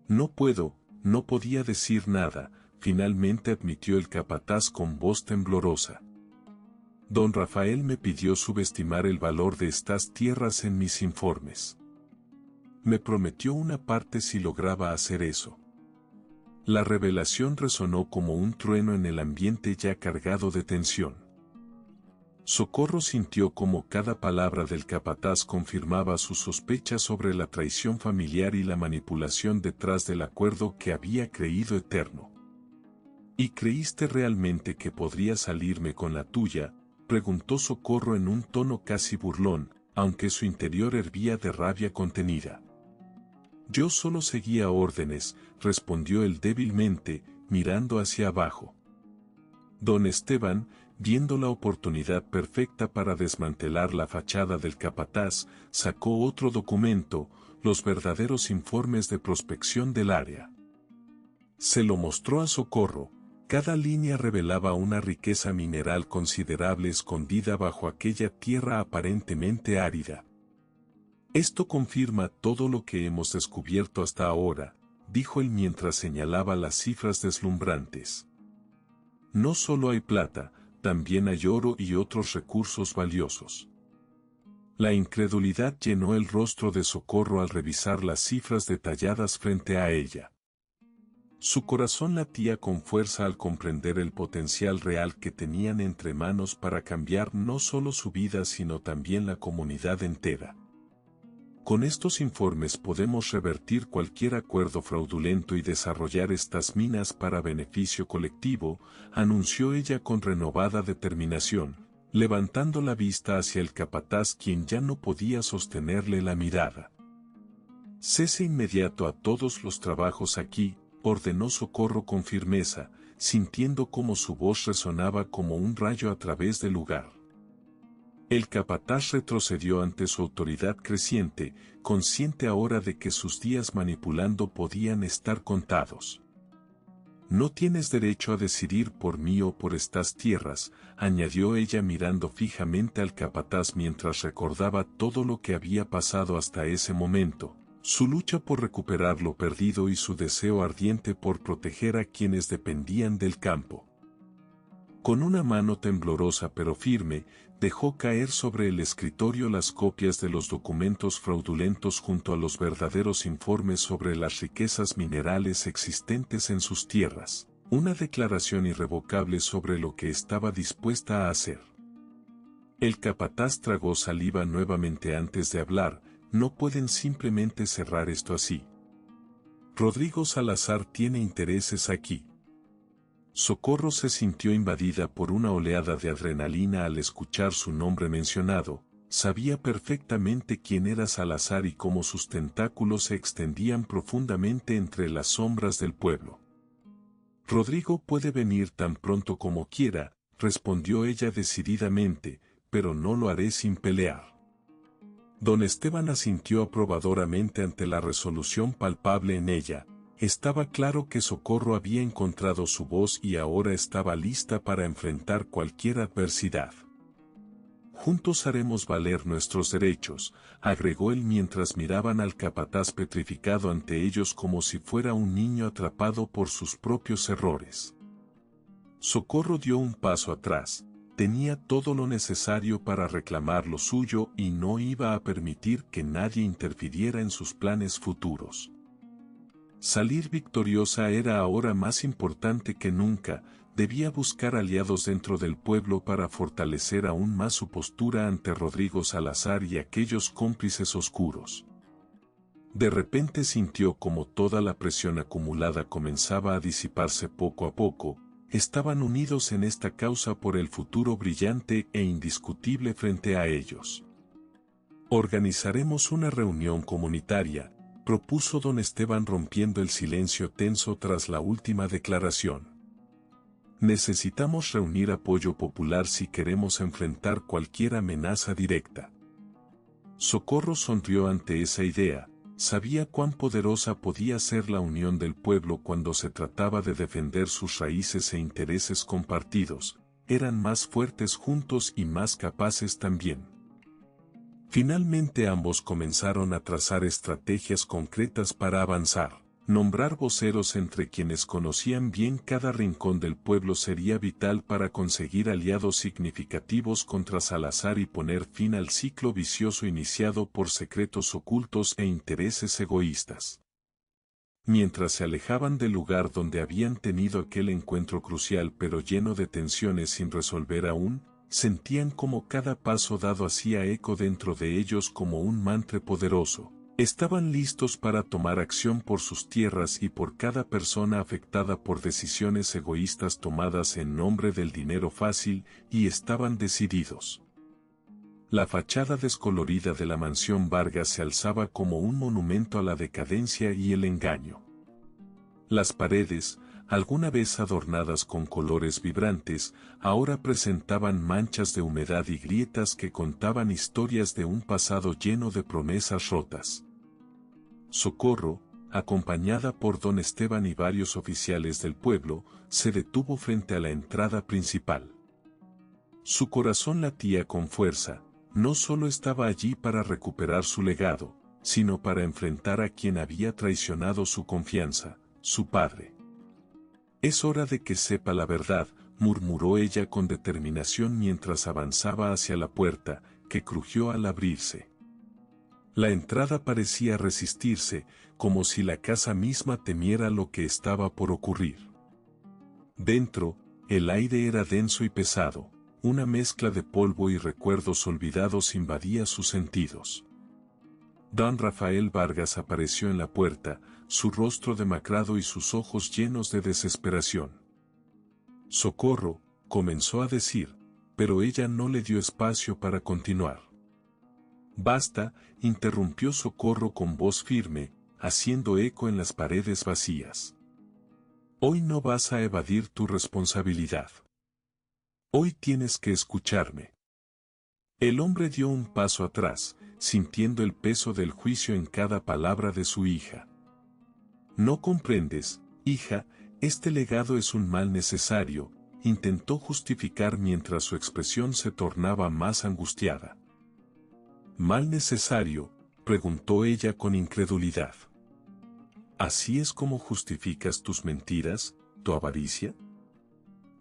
No podía decir nada, finalmente admitió el capataz con voz temblorosa. Don Rafael me pidió subestimar el valor de estas tierras en mis informes. Me prometió una parte si lograba hacer eso. La revelación resonó como un trueno en el ambiente ya cargado de tensión. Socorro sintió como cada palabra del capataz confirmaba sus sospechas sobre la traición familiar y la manipulación detrás del acuerdo que había creído eterno. ¿Y creíste realmente que podría salirme con la tuya?, preguntó Socorro en un tono casi burlón, aunque su interior hervía de rabia contenida. Yo solo seguía órdenes, respondió él débilmente, mirando hacia abajo. Don Esteban, viendo la oportunidad perfecta para desmantelar la fachada del capataz, sacó otro documento, los verdaderos informes de prospección del área. Se lo mostró a Socorro. Cada línea revelaba una riqueza mineral considerable escondida bajo aquella tierra aparentemente árida. Esto confirma todo lo que hemos descubierto hasta ahora, dijo él mientras señalaba las cifras deslumbrantes. No solo hay plata, también hay oro y otros recursos valiosos. La incredulidad llenó el rostro de Socorro al revisar las cifras detalladas frente a ella. Su corazón latía con fuerza al comprender el potencial real que tenían entre manos para cambiar no solo su vida sino también la comunidad entera. Con estos informes podemos revertir cualquier acuerdo fraudulento y desarrollar estas minas para beneficio colectivo, anunció ella con renovada determinación, levantando la vista hacia el capataz quien ya no podía sostenerle la mirada. Cese inmediato a todos los trabajos aquí, ordenó Socorro con firmeza, sintiendo cómo su voz resonaba como un rayo a través del lugar. El capataz retrocedió ante su autoridad creciente, consciente ahora de que sus días manipulando podían estar contados. No tienes derecho a decidir por mí o por estas tierras, añadió ella mirando fijamente al capataz mientras recordaba todo lo que había pasado hasta ese momento, su lucha por recuperar lo perdido y su deseo ardiente por proteger a quienes dependían del campo. Con una mano temblorosa pero firme, dejó caer sobre el escritorio las copias de los documentos fraudulentos junto a los verdaderos informes sobre las riquezas minerales existentes en sus tierras, una declaración irrevocable sobre lo que estaba dispuesta a hacer. El capataz tragó saliva nuevamente antes de hablar. No pueden simplemente cerrar esto así. Rodrigo Salazar tiene intereses aquí. Socorro se sintió invadida por una oleada de adrenalina al escuchar su nombre mencionado. Sabía perfectamente quién era Salazar y cómo sus tentáculos se extendían profundamente entre las sombras del pueblo. Rodrigo puede venir tan pronto como quiera, respondió ella decididamente, pero no lo haré sin pelear. Don Esteban asintió aprobadoramente ante la resolución palpable en ella. Estaba claro que Socorro había encontrado su voz y ahora estaba lista para enfrentar cualquier adversidad. Juntos haremos valer nuestros derechos, agregó él mientras miraban al capataz petrificado ante ellos como si fuera un niño atrapado por sus propios errores. Socorro dio un paso atrás, tenía todo lo necesario para reclamar lo suyo y no iba a permitir que nadie interfiriera en sus planes futuros. Salir victoriosa era ahora más importante que nunca, debía buscar aliados dentro del pueblo para fortalecer aún más su postura ante Rodrigo Salazar y aquellos cómplices oscuros. De repente sintió como toda la presión acumulada comenzaba a disiparse poco a poco, estaban unidos en esta causa por el futuro brillante e indiscutible frente a ellos. Organizaremos una reunión comunitaria, propuso don Esteban rompiendo el silencio tenso tras la última declaración. Necesitamos reunir apoyo popular si queremos enfrentar cualquier amenaza directa. Socorro sonrió ante esa idea, sabía cuán poderosa podía ser la unión del pueblo cuando se trataba de defender sus raíces e intereses compartidos, eran más fuertes juntos y más capaces también. Finalmente ambos comenzaron a trazar estrategias concretas para avanzar. Nombrar voceros entre quienes conocían bien cada rincón del pueblo sería vital para conseguir aliados significativos contra Salazar y poner fin al ciclo vicioso iniciado por secretos ocultos e intereses egoístas. Mientras se alejaban del lugar donde habían tenido aquel encuentro crucial pero lleno de tensiones sin resolver aún, sentían como cada paso dado hacía eco dentro de ellos como un mantra poderoso. Estaban listos para tomar acción por sus tierras y por cada persona afectada por decisiones egoístas tomadas en nombre del dinero fácil, y estaban decididos. La fachada descolorida de la mansión Vargas se alzaba como un monumento a la decadencia y el engaño. Las paredes, alguna vez adornadas con colores vibrantes, ahora presentaban manchas de humedad y grietas que contaban historias de un pasado lleno de promesas rotas. Socorro, acompañada por don Esteban y varios oficiales del pueblo, se detuvo frente a la entrada principal. Su corazón latía con fuerza, no solo estaba allí para recuperar su legado, sino para enfrentar a quien había traicionado su confianza, su padre. Es hora de que sepa la verdad, murmuró ella con determinación mientras avanzaba hacia la puerta, que crujió al abrirse. La entrada parecía resistirse, como si la casa misma temiera lo que estaba por ocurrir. Dentro, el aire era denso y pesado, una mezcla de polvo y recuerdos olvidados invadía sus sentidos. Don Rafael Vargas apareció en la puerta, su rostro demacrado y sus ojos llenos de desesperación. «Socorro», comenzó a decir, pero ella no le dio espacio para continuar. «Basta», interrumpió Socorro con voz firme, haciendo eco en las paredes vacías. «Hoy no vas a evadir tu responsabilidad. Hoy tienes que escucharme». El hombre dio un paso atrás, sintiendo el peso del juicio en cada palabra de su hija. «No comprendes, hija, este legado es un mal necesario», intentó justificar mientras su expresión se tornaba más angustiada. «¿Mal necesario?», preguntó ella con incredulidad. «¿Así es como justificas tus mentiras, tu avaricia?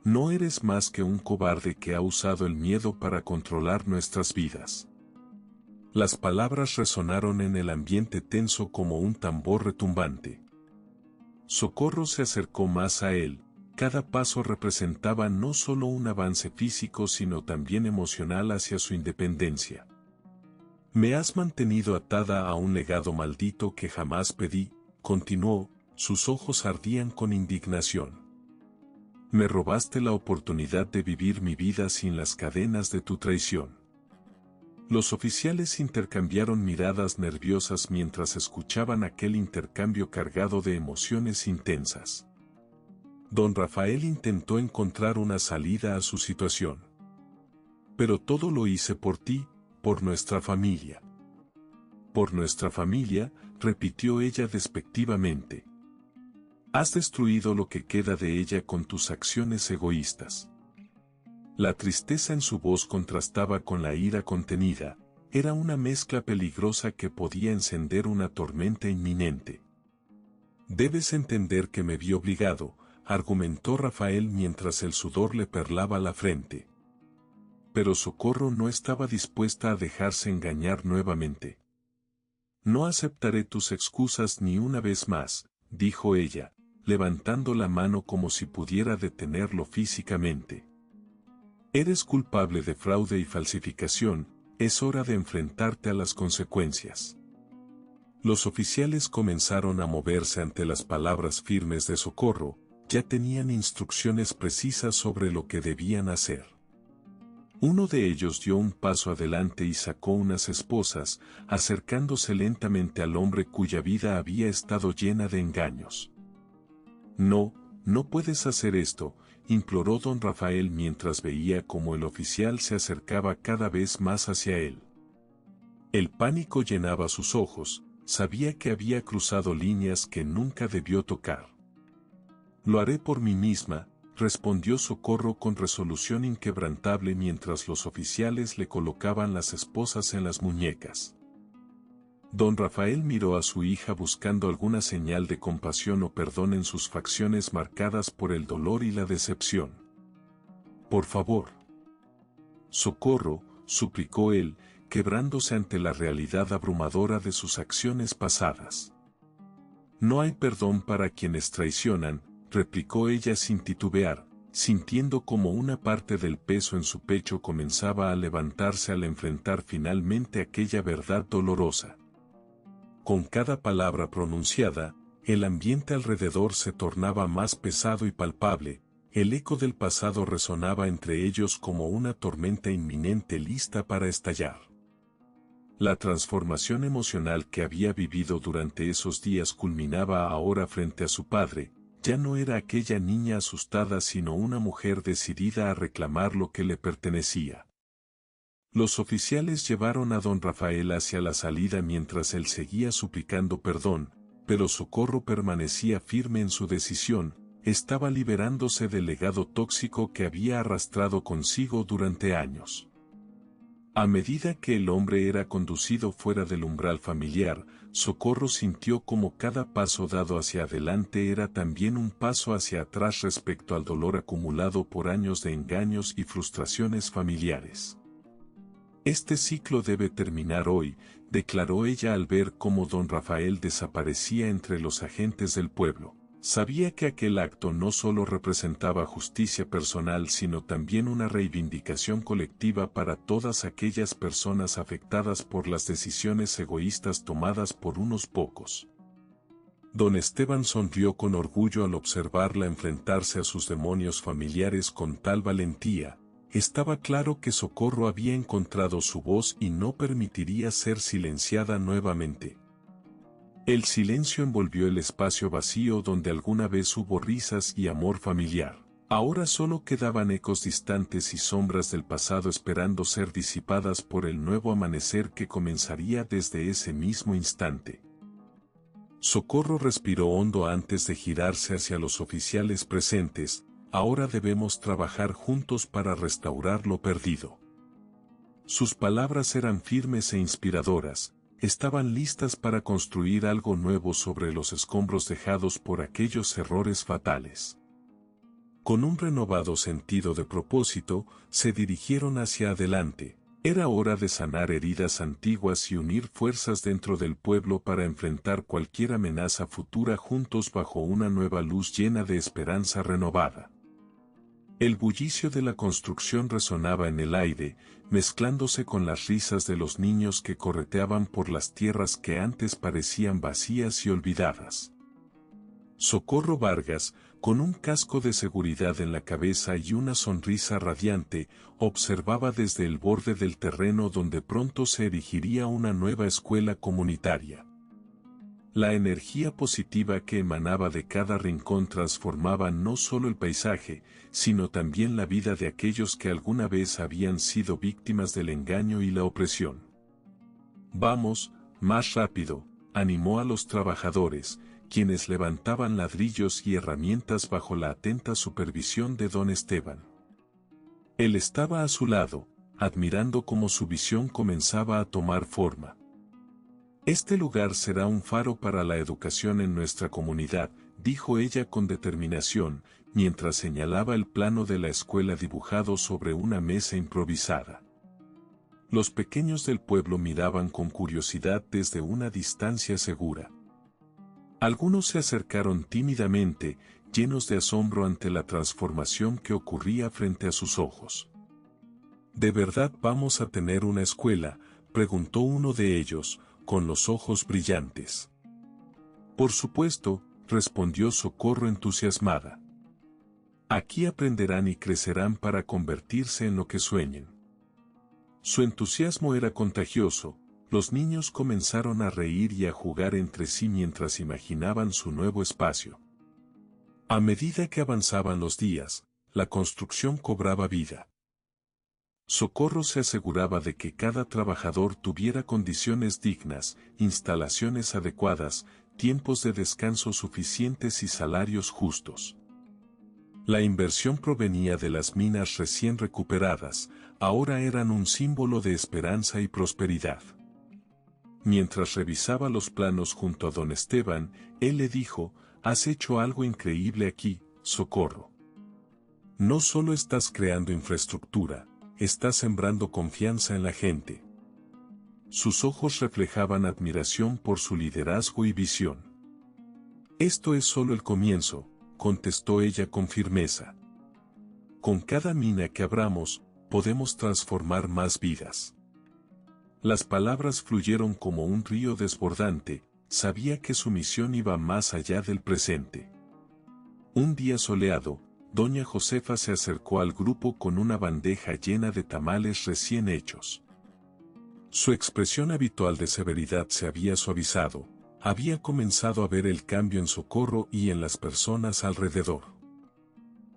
No eres más que un cobarde que ha usado el miedo para controlar nuestras vidas». Las palabras resonaron en el ambiente tenso como un tambor retumbante. Socorro se acercó más a él, cada paso representaba no solo un avance físico sino también emocional hacia su independencia. «Me has mantenido atada a un legado maldito que jamás pedí», continuó, sus ojos ardían con indignación. «Me robaste la oportunidad de vivir mi vida sin las cadenas de tu traición». Los oficiales intercambiaron miradas nerviosas mientras escuchaban aquel intercambio cargado de emociones intensas. Don Rafael intentó encontrar una salida a su situación. «Pero todo lo hice por ti, por nuestra familia». «Por nuestra familia», repitió ella despectivamente. «Has destruido lo que queda de ella con tus acciones egoístas». La tristeza en su voz contrastaba con la ira contenida, era una mezcla peligrosa que podía encender una tormenta inminente. Debes entender que me vi obligado, argumentó Rafael mientras el sudor le perlaba la frente. Pero Socorro no estaba dispuesta a dejarse engañar nuevamente. No aceptaré tus excusas ni una vez más, dijo ella, levantando la mano como si pudiera detenerlo físicamente. Eres culpable de fraude y falsificación, es hora de enfrentarte a las consecuencias. Los oficiales comenzaron a moverse ante las palabras firmes de Socorro, ya tenían instrucciones precisas sobre lo que debían hacer. Uno de ellos dio un paso adelante y sacó unas esposas, acercándose lentamente al hombre cuya vida había estado llena de engaños. No, no puedes hacer esto, imploró don Rafael mientras veía cómo el oficial se acercaba cada vez más hacia él. El pánico llenaba sus ojos, sabía que había cruzado líneas que nunca debió tocar. Lo haré por mí misma, respondió Socorro con resolución inquebrantable mientras los oficiales le colocaban las esposas en las muñecas. Don Rafael miró a su hija buscando alguna señal de compasión o perdón en sus facciones marcadas por el dolor y la decepción. Por favor. Socorro, suplicó él, quebrándose ante la realidad abrumadora de sus acciones pasadas. No hay perdón para quienes traicionan, replicó ella sin titubear, sintiendo como una parte del peso en su pecho comenzaba a levantarse al enfrentar finalmente aquella verdad dolorosa. Con cada palabra pronunciada, el ambiente alrededor se tornaba más pesado y palpable, el eco del pasado resonaba entre ellos como una tormenta inminente lista para estallar. La transformación emocional que había vivido durante esos días culminaba ahora frente a su padre, ya no era aquella niña asustada sino una mujer decidida a reclamar lo que le pertenecía. Los oficiales llevaron a don Rafael hacia la salida mientras él seguía suplicando perdón, pero Socorro permanecía firme en su decisión, estaba liberándose del legado tóxico que había arrastrado consigo durante años. A medida que el hombre era conducido fuera del umbral familiar, Socorro sintió como cada paso dado hacia adelante era también un paso hacia atrás respecto al dolor acumulado por años de engaños y frustraciones familiares. Este ciclo debe terminar hoy, declaró ella al ver cómo don Rafael desaparecía entre los agentes del pueblo. Sabía que aquel acto no solo representaba justicia personal sino también una reivindicación colectiva para todas aquellas personas afectadas por las decisiones egoístas tomadas por unos pocos. Don Esteban sonrió con orgullo al observarla enfrentarse a sus demonios familiares con tal valentía. Estaba claro que Socorro había encontrado su voz y no permitiría ser silenciada nuevamente. El silencio envolvió el espacio vacío donde alguna vez hubo risas y amor familiar. Ahora solo quedaban ecos distantes y sombras del pasado esperando ser disipadas por el nuevo amanecer que comenzaría desde ese mismo instante. Socorro respiró hondo antes de girarse hacia los oficiales presentes. Ahora debemos trabajar juntos para restaurar lo perdido. Sus palabras eran firmes e inspiradoras. Estaban listas para construir algo nuevo sobre los escombros dejados por aquellos errores fatales. Con un renovado sentido de propósito, se dirigieron hacia adelante. Era hora de sanar heridas antiguas y unir fuerzas dentro del pueblo para enfrentar cualquier amenaza futura juntos bajo una nueva luz llena de esperanza renovada. El bullicio de la construcción resonaba en el aire, mezclándose con las risas de los niños que correteaban por las tierras que antes parecían vacías y olvidadas. Socorro Vargas, con un casco de seguridad en la cabeza y una sonrisa radiante, observaba desde el borde del terreno donde pronto se erigiría una nueva escuela comunitaria. La energía positiva que emanaba de cada rincón transformaba no solo el paisaje, sino también la vida de aquellos que alguna vez habían sido víctimas del engaño y la opresión. Vamos, más rápido, animó a los trabajadores, quienes levantaban ladrillos y herramientas bajo la atenta supervisión de don Esteban. Él estaba a su lado, admirando cómo su visión comenzaba a tomar forma. Este lugar será un faro para la educación en nuestra comunidad, dijo ella con determinación, mientras señalaba el plano de la escuela dibujado sobre una mesa improvisada. Los pequeños del pueblo miraban con curiosidad desde una distancia segura. Algunos se acercaron tímidamente, llenos de asombro ante la transformación que ocurría frente a sus ojos. ¿De verdad vamos a tener una escuela?, preguntó uno de ellos, con los ojos brillantes. Por supuesto, respondió Socorro entusiasmada. Aquí aprenderán y crecerán para convertirse en lo que sueñen. Su entusiasmo era contagioso, los niños comenzaron a reír y a jugar entre sí mientras imaginaban su nuevo espacio. A medida que avanzaban los días, la construcción cobraba vida. Socorro se aseguraba de que cada trabajador tuviera condiciones dignas, instalaciones adecuadas, tiempos de descanso suficientes y salarios justos. La inversión provenía de las minas recién recuperadas, ahora eran un símbolo de esperanza y prosperidad. Mientras revisaba los planos junto a don Esteban, él le dijo: «Has hecho algo increíble aquí, Socorro. No solo estás creando infraestructura, estás sembrando confianza en la gente». Sus ojos reflejaban admiración por su liderazgo y visión. «Esto es solo el comienzo», contestó ella con firmeza. «Con cada mina que abramos, podemos transformar más vidas». Las palabras fluyeron como un río desbordante, sabía que su misión iba más allá del presente. Un día soleado, doña Josefa se acercó al grupo con una bandeja llena de tamales recién hechos. Su expresión habitual de severidad se había suavizado, había comenzado a ver el cambio en Socorro y en las personas alrededor.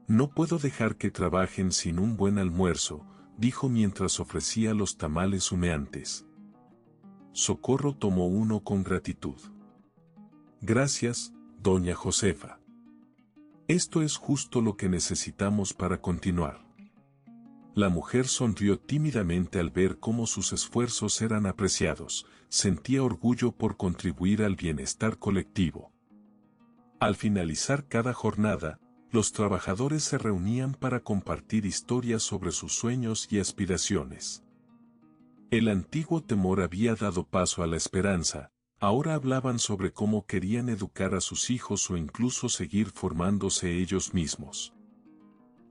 «No puedo dejar que trabajen sin un buen almuerzo», dijo mientras ofrecía los tamales humeantes. Socorro tomó uno con gratitud. «Gracias, doña Josefa. Esto es justo lo que necesitamos para continuar». La mujer sonrió tímidamente al ver cómo sus esfuerzos eran apreciados, sentía orgullo por contribuir al bienestar colectivo. Al finalizar cada jornada, los trabajadores se reunían para compartir historias sobre sus sueños y aspiraciones. El antiguo temor había dado paso a la esperanza, ahora hablaban sobre cómo querían educar a sus hijos o incluso seguir formándose ellos mismos.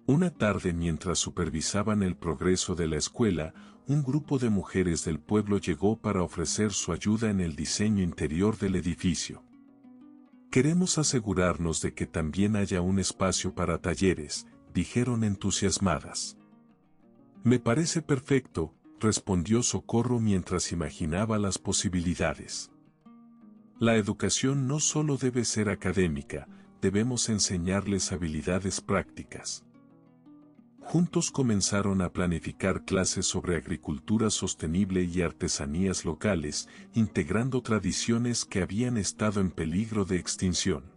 Una tarde, mientras supervisaban el progreso de la escuela, un grupo de mujeres del pueblo llegó para ofrecer su ayuda en el diseño interior del edificio. «Queremos asegurarnos de que también haya un espacio para talleres», dijeron entusiasmadas. «Me parece perfecto», respondió Socorro mientras imaginaba las posibilidades. «La educación no solo debe ser académica, debemos enseñarles habilidades prácticas». Juntos comenzaron a planificar clases sobre agricultura sostenible y artesanías locales, integrando tradiciones que habían estado en peligro de extinción.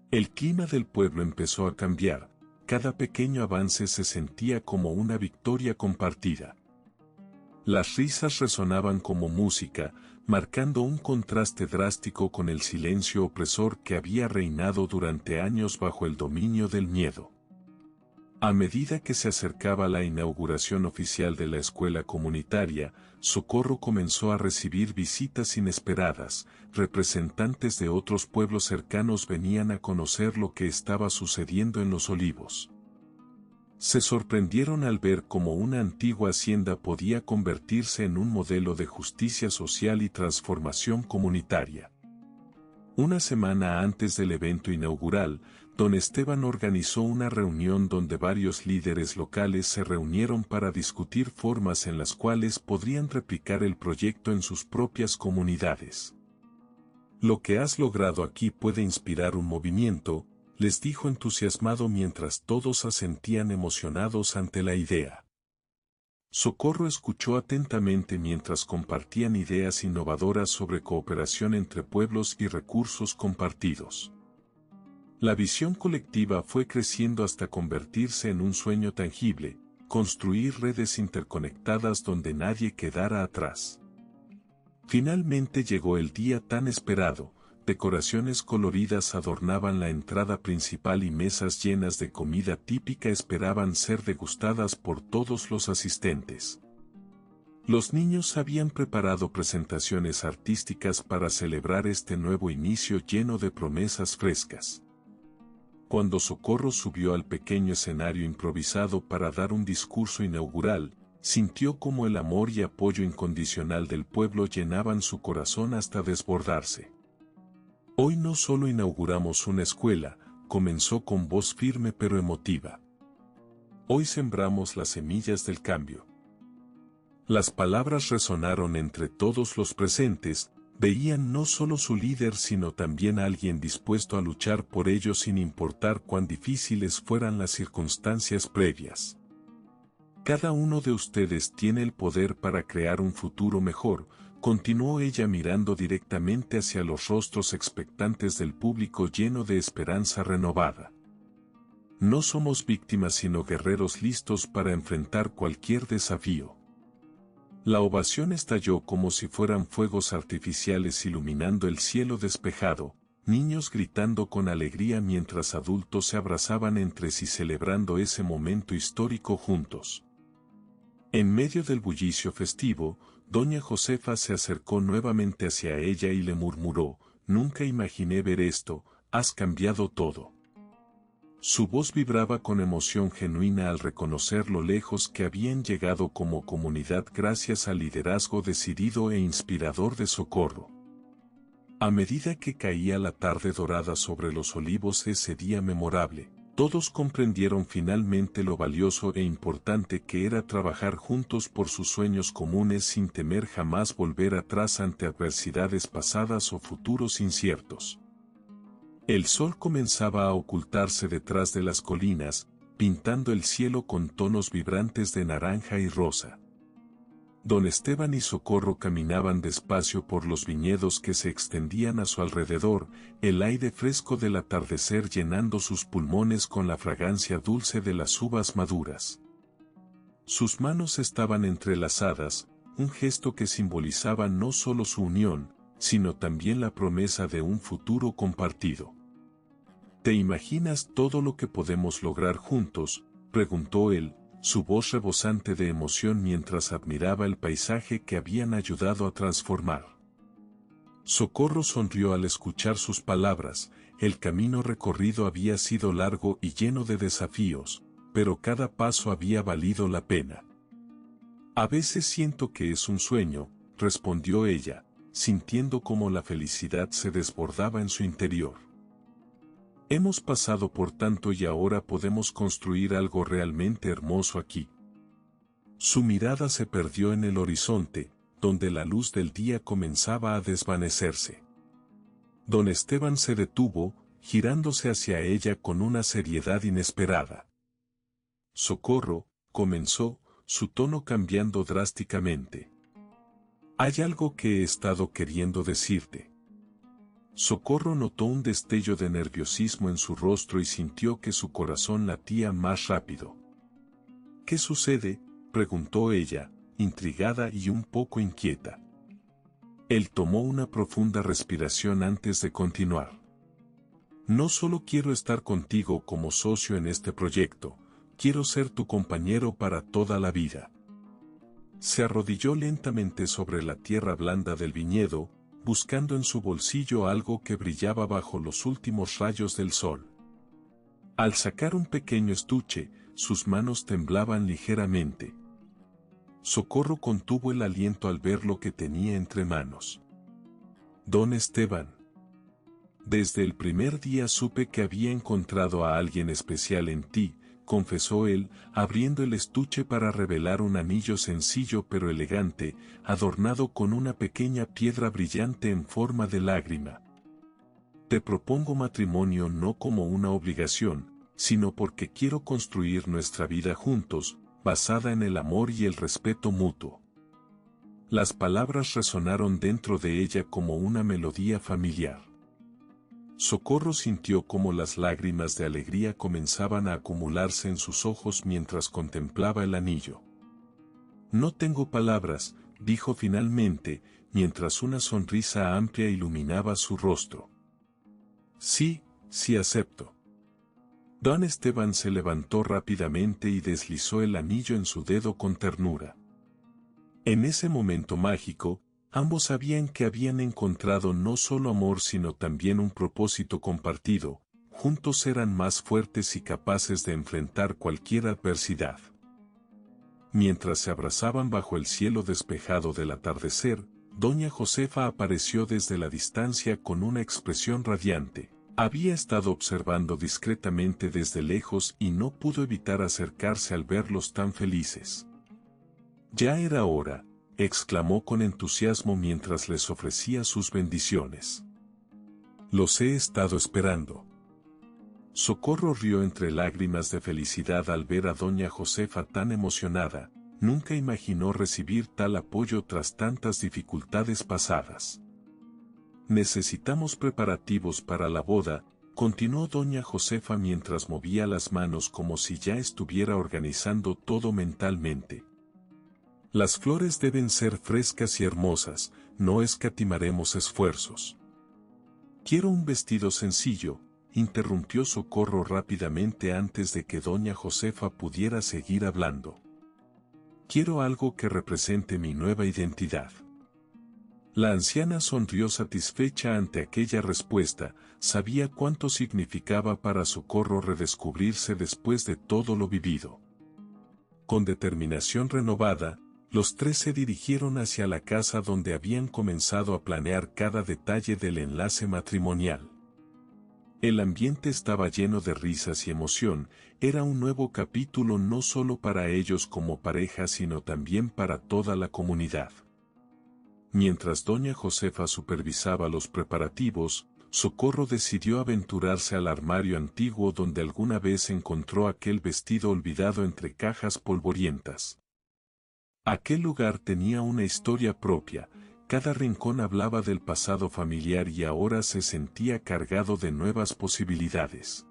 El clima del pueblo empezó a cambiar, cada pequeño avance se sentía como una victoria compartida. Las risas resonaban como música, marcando un contraste drástico con el silencio opresor que había reinado durante años bajo el dominio del miedo. A medida que se acercaba la inauguración oficial de la escuela comunitaria, Socorro comenzó a recibir visitas inesperadas, representantes de otros pueblos cercanos venían a conocer lo que estaba sucediendo en Los Olivos. Se sorprendieron al ver cómo una antigua hacienda podía convertirse en un modelo de justicia social y transformación comunitaria. Una semana antes del evento inaugural, don Esteban organizó una reunión donde varios líderes locales se reunieron para discutir formas en las cuales podrían replicar el proyecto en sus propias comunidades. «Lo que has logrado aquí puede inspirar un movimiento», les dijo entusiasmado mientras todos asentían emocionados ante la idea. Socorro escuchó atentamente mientras compartían ideas innovadoras sobre cooperación entre pueblos y recursos compartidos. La visión colectiva fue creciendo hasta convertirse en un sueño tangible, construir redes interconectadas donde nadie quedara atrás. Finalmente llegó el día tan esperado. Decoraciones coloridas adornaban la entrada principal y mesas llenas de comida típica esperaban ser degustadas por todos los asistentes. Los niños habían preparado presentaciones artísticas para celebrar este nuevo inicio lleno de promesas frescas. Cuando Socorro subió al pequeño escenario improvisado para dar un discurso inaugural, sintió como el amor y apoyo incondicional del pueblo llenaban su corazón hasta desbordarse. Hoy no solo inauguramos una escuela, comenzó con voz firme pero emotiva. Hoy sembramos las semillas del cambio. Las palabras resonaron entre todos los presentes, veían no solo su líder sino también a alguien dispuesto a luchar por ellos sin importar cuán difíciles fueran las circunstancias previas. Cada uno de ustedes tiene el poder para crear un futuro mejor, continuó ella mirando directamente hacia los rostros expectantes del público lleno de esperanza renovada. No somos víctimas sino guerreros listos para enfrentar cualquier desafío. La ovación estalló como si fueran fuegos artificiales iluminando el cielo despejado, niños gritando con alegría mientras adultos se abrazaban entre sí celebrando ese momento histórico juntos. En medio del bullicio festivo, doña Josefa se acercó nuevamente hacia ella y le murmuró, «Nunca imaginé ver esto, has cambiado todo». Su voz vibraba con emoción genuina al reconocer lo lejos que habían llegado como comunidad gracias al liderazgo decidido e inspirador de Socorro. A medida que caía la tarde dorada sobre los olivos ese día memorable, todos comprendieron finalmente lo valioso e importante que era trabajar juntos por sus sueños comunes sin temer jamás volver atrás ante adversidades pasadas o futuros inciertos. El sol comenzaba a ocultarse detrás de las colinas, pintando el cielo con tonos vibrantes de naranja y rosa. Don Esteban y Socorro caminaban despacio por los viñedos que se extendían a su alrededor, el aire fresco del atardecer llenando sus pulmones con la fragancia dulce de las uvas maduras. Sus manos estaban entrelazadas, un gesto que simbolizaba no solo su unión, sino también la promesa de un futuro compartido. ¿Te imaginas todo lo que podemos lograr juntos?, preguntó él, su voz rebosante de emoción mientras admiraba el paisaje que habían ayudado a transformar. Socorro sonrió al escuchar sus palabras, el camino recorrido había sido largo y lleno de desafíos, pero cada paso había valido la pena. A veces siento que es un sueño, respondió ella, sintiendo cómo la felicidad se desbordaba en su interior. Hemos pasado por tanto y ahora podemos construir algo realmente hermoso aquí. Su mirada se perdió en el horizonte, donde la luz del día comenzaba a desvanecerse. Don Esteban se detuvo, girándose hacia ella con una seriedad inesperada. Socorro, comenzó, su tono cambiando drásticamente. Hay algo que he estado queriendo decirte. Socorro notó un destello de nerviosismo en su rostro y sintió que su corazón latía más rápido. ¿Qué sucede?, preguntó ella, intrigada y un poco inquieta. Él tomó una profunda respiración antes de continuar. No solo quiero estar contigo como socio en este proyecto, quiero ser tu compañero para toda la vida. Se arrodilló lentamente sobre la tierra blanda del viñedo, buscando en su bolsillo algo que brillaba bajo los últimos rayos del sol. Al sacar un pequeño estuche, sus manos temblaban ligeramente. Socorro contuvo el aliento al ver lo que tenía entre manos. Don Esteban. Desde el primer día supe que había encontrado a alguien especial en ti, confesó él, abriendo el estuche para revelar un anillo sencillo pero elegante, adornado con una pequeña piedra brillante en forma de lágrima. Te propongo matrimonio no como una obligación, sino porque quiero construir nuestra vida juntos, basada en el amor y el respeto mutuo. Las palabras resonaron dentro de ella como una melodía familiar. Socorro sintió cómo las lágrimas de alegría comenzaban a acumularse en sus ojos mientras contemplaba el anillo. No tengo palabras, dijo finalmente, mientras una sonrisa amplia iluminaba su rostro. Sí, sí acepto. Don Esteban se levantó rápidamente y deslizó el anillo en su dedo con ternura. En ese momento mágico, ambos sabían que habían encontrado no solo amor sino también un propósito compartido, juntos eran más fuertes y capaces de enfrentar cualquier adversidad. Mientras se abrazaban bajo el cielo despejado del atardecer, doña Josefa apareció desde la distancia con una expresión radiante. Había estado observando discretamente desde lejos y no pudo evitar acercarse al verlos tan felices. Ya era hora, exclamó con entusiasmo mientras les ofrecía sus bendiciones. Los he estado esperando. Socorro rió entre lágrimas de felicidad al ver a doña Josefa tan emocionada, nunca imaginó recibir tal apoyo tras tantas dificultades pasadas. Necesitamos preparativos para la boda, continuó doña Josefa mientras movía las manos como si ya estuviera organizando todo mentalmente. Las flores deben ser frescas y hermosas, no escatimaremos esfuerzos. Quiero un vestido sencillo, interrumpió Socorro rápidamente antes de que doña Josefa pudiera seguir hablando. Quiero algo que represente mi nueva identidad. La anciana sonrió satisfecha ante aquella respuesta, sabía cuánto significaba para Socorro redescubrirse después de todo lo vivido. Con determinación renovada, los tres se dirigieron hacia la casa donde habían comenzado a planear cada detalle del enlace matrimonial. El ambiente estaba lleno de risas y emoción, era un nuevo capítulo no solo para ellos como pareja sino también para toda la comunidad. Mientras doña Josefa supervisaba los preparativos, Socorro decidió aventurarse al armario antiguo donde alguna vez encontró aquel vestido olvidado entre cajas polvorientas. Aquel lugar tenía una historia propia, cada rincón hablaba del pasado familiar y ahora se sentía cargado de nuevas posibilidades.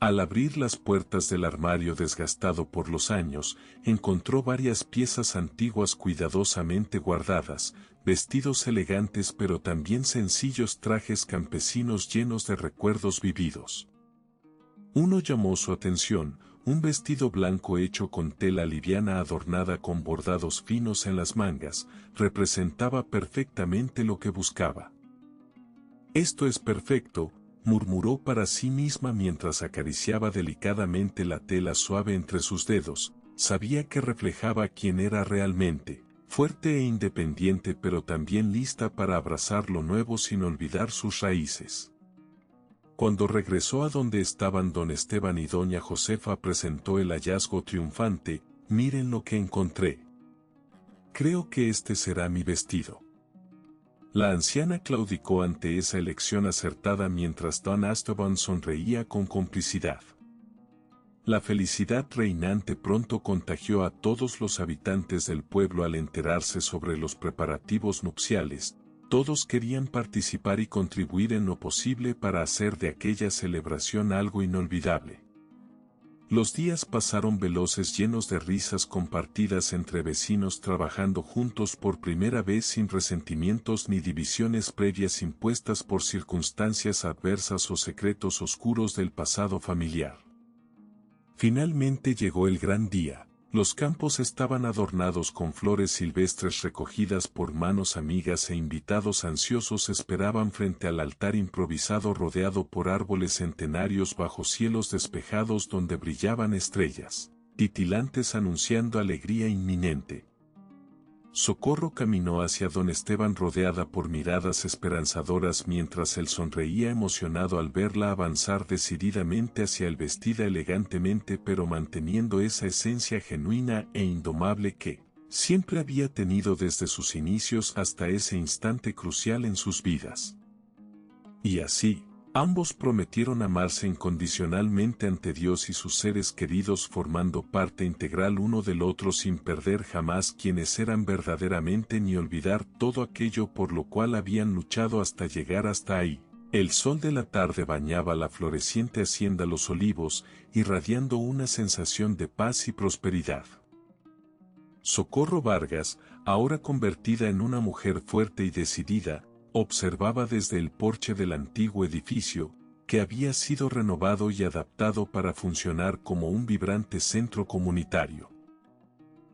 Al abrir las puertas del armario desgastado por los años, encontró varias piezas antiguas cuidadosamente guardadas, vestidos elegantes pero también sencillos trajes campesinos llenos de recuerdos vividos. Uno llamó su atención, un vestido blanco hecho con tela liviana adornada con bordados finos en las mangas, representaba perfectamente lo que buscaba. Esto es perfecto, murmuró para sí misma mientras acariciaba delicadamente la tela suave entre sus dedos, sabía que reflejaba quién era realmente, fuerte e independiente pero también lista para abrazar lo nuevo sin olvidar sus raíces. Cuando regresó a donde estaban don Esteban y doña Josefa presentó el hallazgo triunfante, miren lo que encontré. Creo que este será mi vestido. La anciana claudicó ante esa elección acertada mientras don Esteban sonreía con complicidad. La felicidad reinante pronto contagió a todos los habitantes del pueblo al enterarse sobre los preparativos nupciales. Todos querían participar y contribuir en lo posible para hacer de aquella celebración algo inolvidable. Los días pasaron veloces llenos de risas compartidas entre vecinos trabajando juntos por primera vez sin resentimientos ni divisiones previas impuestas por circunstancias adversas o secretos oscuros del pasado familiar. Finalmente llegó el gran día. Los campos estaban adornados con flores silvestres recogidas por manos amigas e invitados ansiosos esperaban frente al altar improvisado rodeado por árboles centenarios bajo cielos despejados donde brillaban estrellas, titilantes anunciando alegría inminente. Socorro caminó hacia don Esteban rodeada por miradas esperanzadoras mientras él sonreía emocionado al verla avanzar decididamente hacia él vestida elegantemente pero manteniendo esa esencia genuina e indomable que siempre había tenido desde sus inicios hasta ese instante crucial en sus vidas. Y así, ambos prometieron amarse incondicionalmente ante Dios y sus seres queridos formando parte integral uno del otro sin perder jamás quienes eran verdaderamente ni olvidar todo aquello por lo cual habían luchado hasta llegar hasta ahí. El sol de la tarde bañaba la floreciente hacienda Los Olivos, irradiando una sensación de paz y prosperidad. Socorro Vargas, ahora convertida en una mujer fuerte y decidida, observaba desde el porche del antiguo edificio, que había sido renovado y adaptado para funcionar como un vibrante centro comunitario.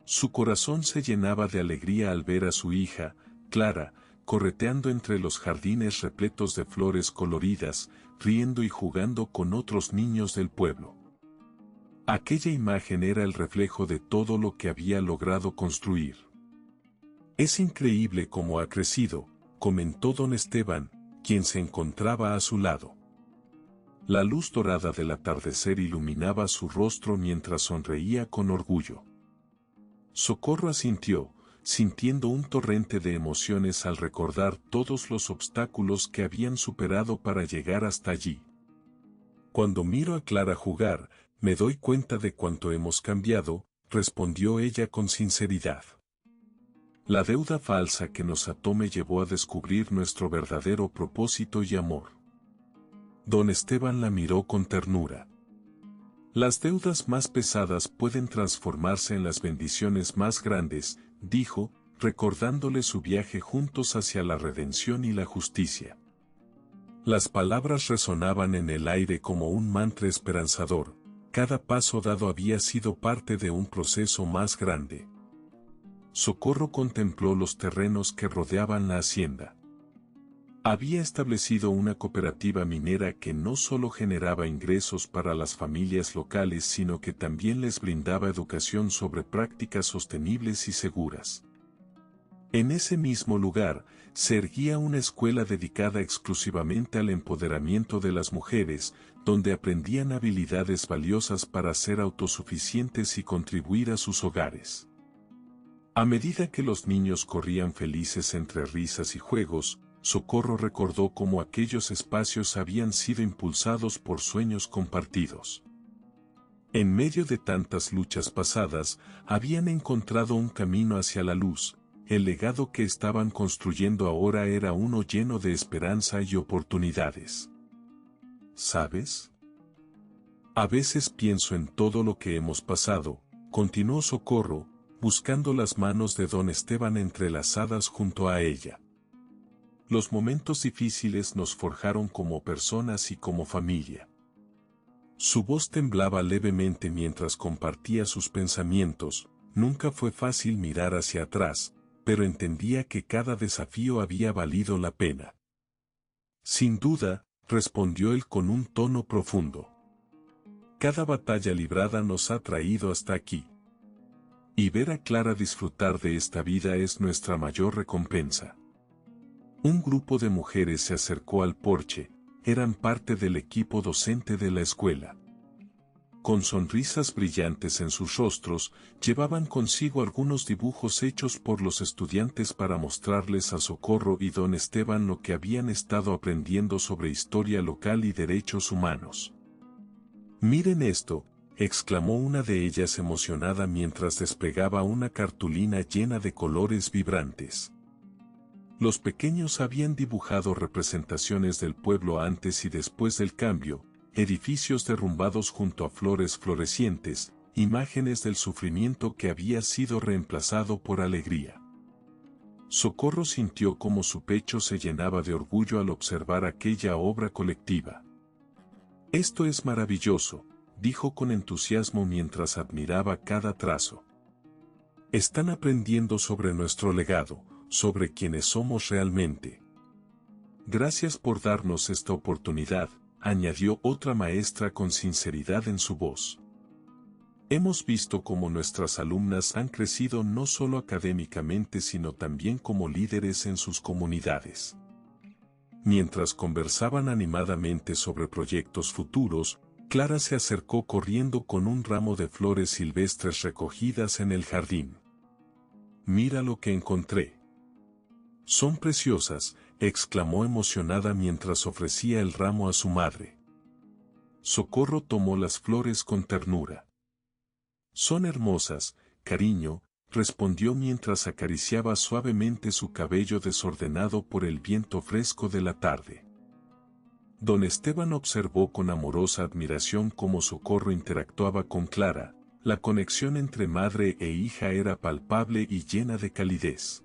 Su corazón se llenaba de alegría al ver a su hija, Clara, correteando entre los jardines repletos de flores coloridas, riendo y jugando con otros niños del pueblo. Aquella imagen era el reflejo de todo lo que había logrado construir. Es increíble cómo ha crecido, comentó don Esteban, quien se encontraba a su lado. La luz dorada del atardecer iluminaba su rostro mientras sonreía con orgullo. Socorro asintió, sintiendo un torrente de emociones al recordar todos los obstáculos que habían superado para llegar hasta allí. Cuando miro a Clara jugar, me doy cuenta de cuánto hemos cambiado, respondió ella con sinceridad. La deuda falsa que nos ató me llevó a descubrir nuestro verdadero propósito y amor. Don Esteban la miró con ternura. Las deudas más pesadas pueden transformarse en las bendiciones más grandes, dijo, recordándole su viaje juntos hacia la redención y la justicia. Las palabras resonaban en el aire como un mantra esperanzador. Cada paso dado había sido parte de un proceso más grande. Socorro contempló los terrenos que rodeaban la hacienda. Había establecido una cooperativa minera que no solo generaba ingresos para las familias locales, sino que también les brindaba educación sobre prácticas sostenibles y seguras. En ese mismo lugar, se erguía una escuela dedicada exclusivamente al empoderamiento de las mujeres, donde aprendían habilidades valiosas para ser autosuficientes y contribuir a sus hogares. A medida que los niños corrían felices entre risas y juegos, Socorro recordó cómo aquellos espacios habían sido impulsados por sueños compartidos. En medio de tantas luchas pasadas, habían encontrado un camino hacia la luz. El legado que estaban construyendo ahora era uno lleno de esperanza y oportunidades. ¿Sabes? A veces pienso en todo lo que hemos pasado, continuó Socorro, buscando las manos de don Esteban entrelazadas junto a ella. Los momentos difíciles nos forjaron como personas y como familia. Su voz temblaba levemente mientras compartía sus pensamientos. Nunca fue fácil mirar hacia atrás, pero entendía que cada desafío había valido la pena. Sin duda, respondió él con un tono profundo. Cada batalla librada nos ha traído hasta aquí. Y ver a Clara disfrutar de esta vida es nuestra mayor recompensa. Un grupo de mujeres se acercó al porche, eran parte del equipo docente de la escuela. Con sonrisas brillantes en sus rostros, llevaban consigo algunos dibujos hechos por los estudiantes para mostrarles a Socorro y don Esteban lo que habían estado aprendiendo sobre historia local y derechos humanos. «Miren esto», exclamó una de ellas emocionada mientras desplegaba una cartulina llena de colores vibrantes. Los pequeños habían dibujado representaciones del pueblo antes y después del cambio, edificios derrumbados junto a flores florecientes, imágenes del sufrimiento que había sido reemplazado por alegría. Socorro sintió como su pecho se llenaba de orgullo al observar aquella obra colectiva. «Esto es maravilloso», dijo con entusiasmo mientras admiraba cada trazo. «Están aprendiendo sobre nuestro legado, sobre quienes somos realmente. Gracias por darnos esta oportunidad», añadió otra maestra con sinceridad en su voz. «Hemos visto cómo nuestras alumnas han crecido no solo académicamente sino también como líderes en sus comunidades». Mientras conversaban animadamente sobre proyectos futuros, Clara se acercó corriendo con un ramo de flores silvestres recogidas en el jardín. «Mira lo que encontré». «Son preciosas», exclamó emocionada mientras ofrecía el ramo a su madre. Socorro tomó las flores con ternura. «Son hermosas, cariño», respondió mientras acariciaba suavemente su cabello desordenado por el viento fresco de la tarde. Don Esteban observó con amorosa admiración cómo Socorro interactuaba con Clara. La conexión entre madre e hija era palpable y llena de calidez.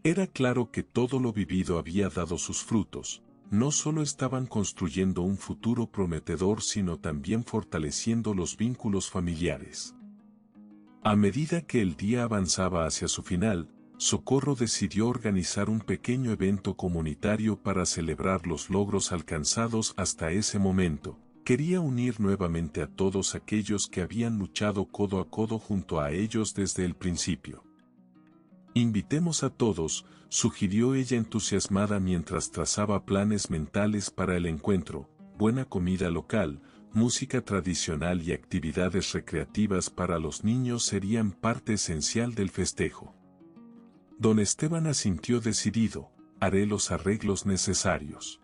Era claro que todo lo vivido había dado sus frutos. No solo estaban construyendo un futuro prometedor, sino también fortaleciendo los vínculos familiares. A medida que el día avanzaba hacia su final, Socorro decidió organizar un pequeño evento comunitario para celebrar los logros alcanzados hasta ese momento. Quería unir nuevamente a todos aquellos que habían luchado codo a codo junto a ellos desde el principio. Invitemos a todos, sugirió ella entusiasmada mientras trazaba planes mentales para el encuentro, buena comida local, música tradicional y actividades recreativas para los niños serían parte esencial del festejo. Don Esteban asintió decidido, haré los arreglos necesarios.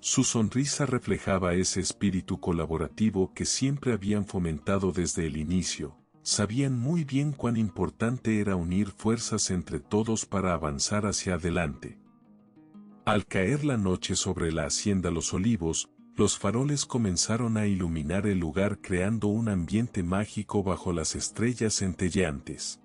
Su sonrisa reflejaba ese espíritu colaborativo que siempre habían fomentado desde el inicio. Sabían muy bien cuán importante era unir fuerzas entre todos para avanzar hacia adelante. Al caer la noche sobre la hacienda Los Olivos, los faroles comenzaron a iluminar el lugar creando un ambiente mágico bajo las estrellas centelleantes.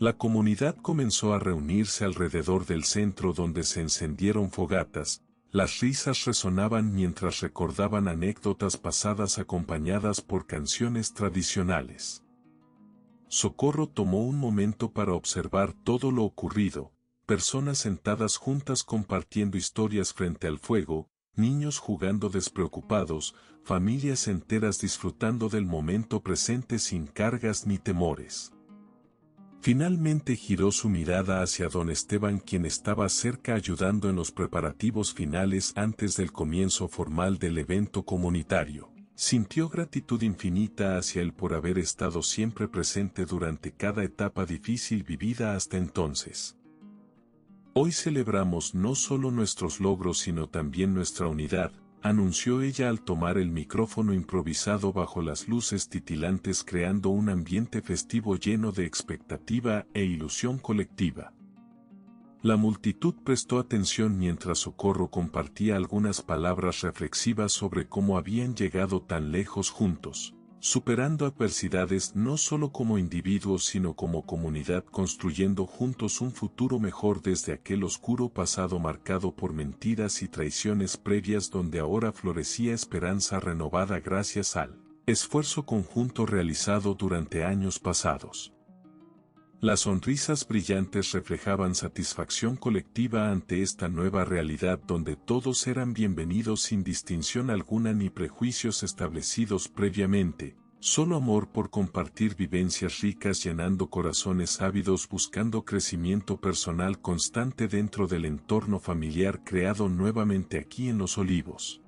La comunidad comenzó a reunirse alrededor del centro donde se encendieron fogatas. Las risas resonaban mientras recordaban anécdotas pasadas acompañadas por canciones tradicionales. Socorro tomó un momento para observar todo lo ocurrido, personas sentadas juntas compartiendo historias frente al fuego, niños jugando despreocupados, familias enteras disfrutando del momento presente sin cargas ni temores. Finalmente giró su mirada hacia don Esteban, quien estaba cerca ayudando en los preparativos finales antes del comienzo formal del evento comunitario. Sintió gratitud infinita hacia él por haber estado siempre presente durante cada etapa difícil vivida hasta entonces. Hoy celebramos no solo nuestros logros sino también nuestra unidad, anunció ella al tomar el micrófono improvisado bajo las luces titilantes creando un ambiente festivo lleno de expectativa e ilusión colectiva. La multitud prestó atención mientras Socorro compartía algunas palabras reflexivas sobre cómo habían llegado tan lejos juntos, superando adversidades no solo como individuos sino como comunidad, construyendo juntos un futuro mejor desde aquel oscuro pasado marcado por mentiras y traiciones previas donde ahora florecía esperanza renovada gracias al esfuerzo conjunto realizado durante años pasados. Las sonrisas brillantes reflejaban satisfacción colectiva ante esta nueva realidad donde todos eran bienvenidos sin distinción alguna ni prejuicios establecidos previamente, solo amor por compartir vivencias ricas llenando corazones ávidos buscando crecimiento personal constante dentro del entorno familiar creado nuevamente aquí en Los Olivos.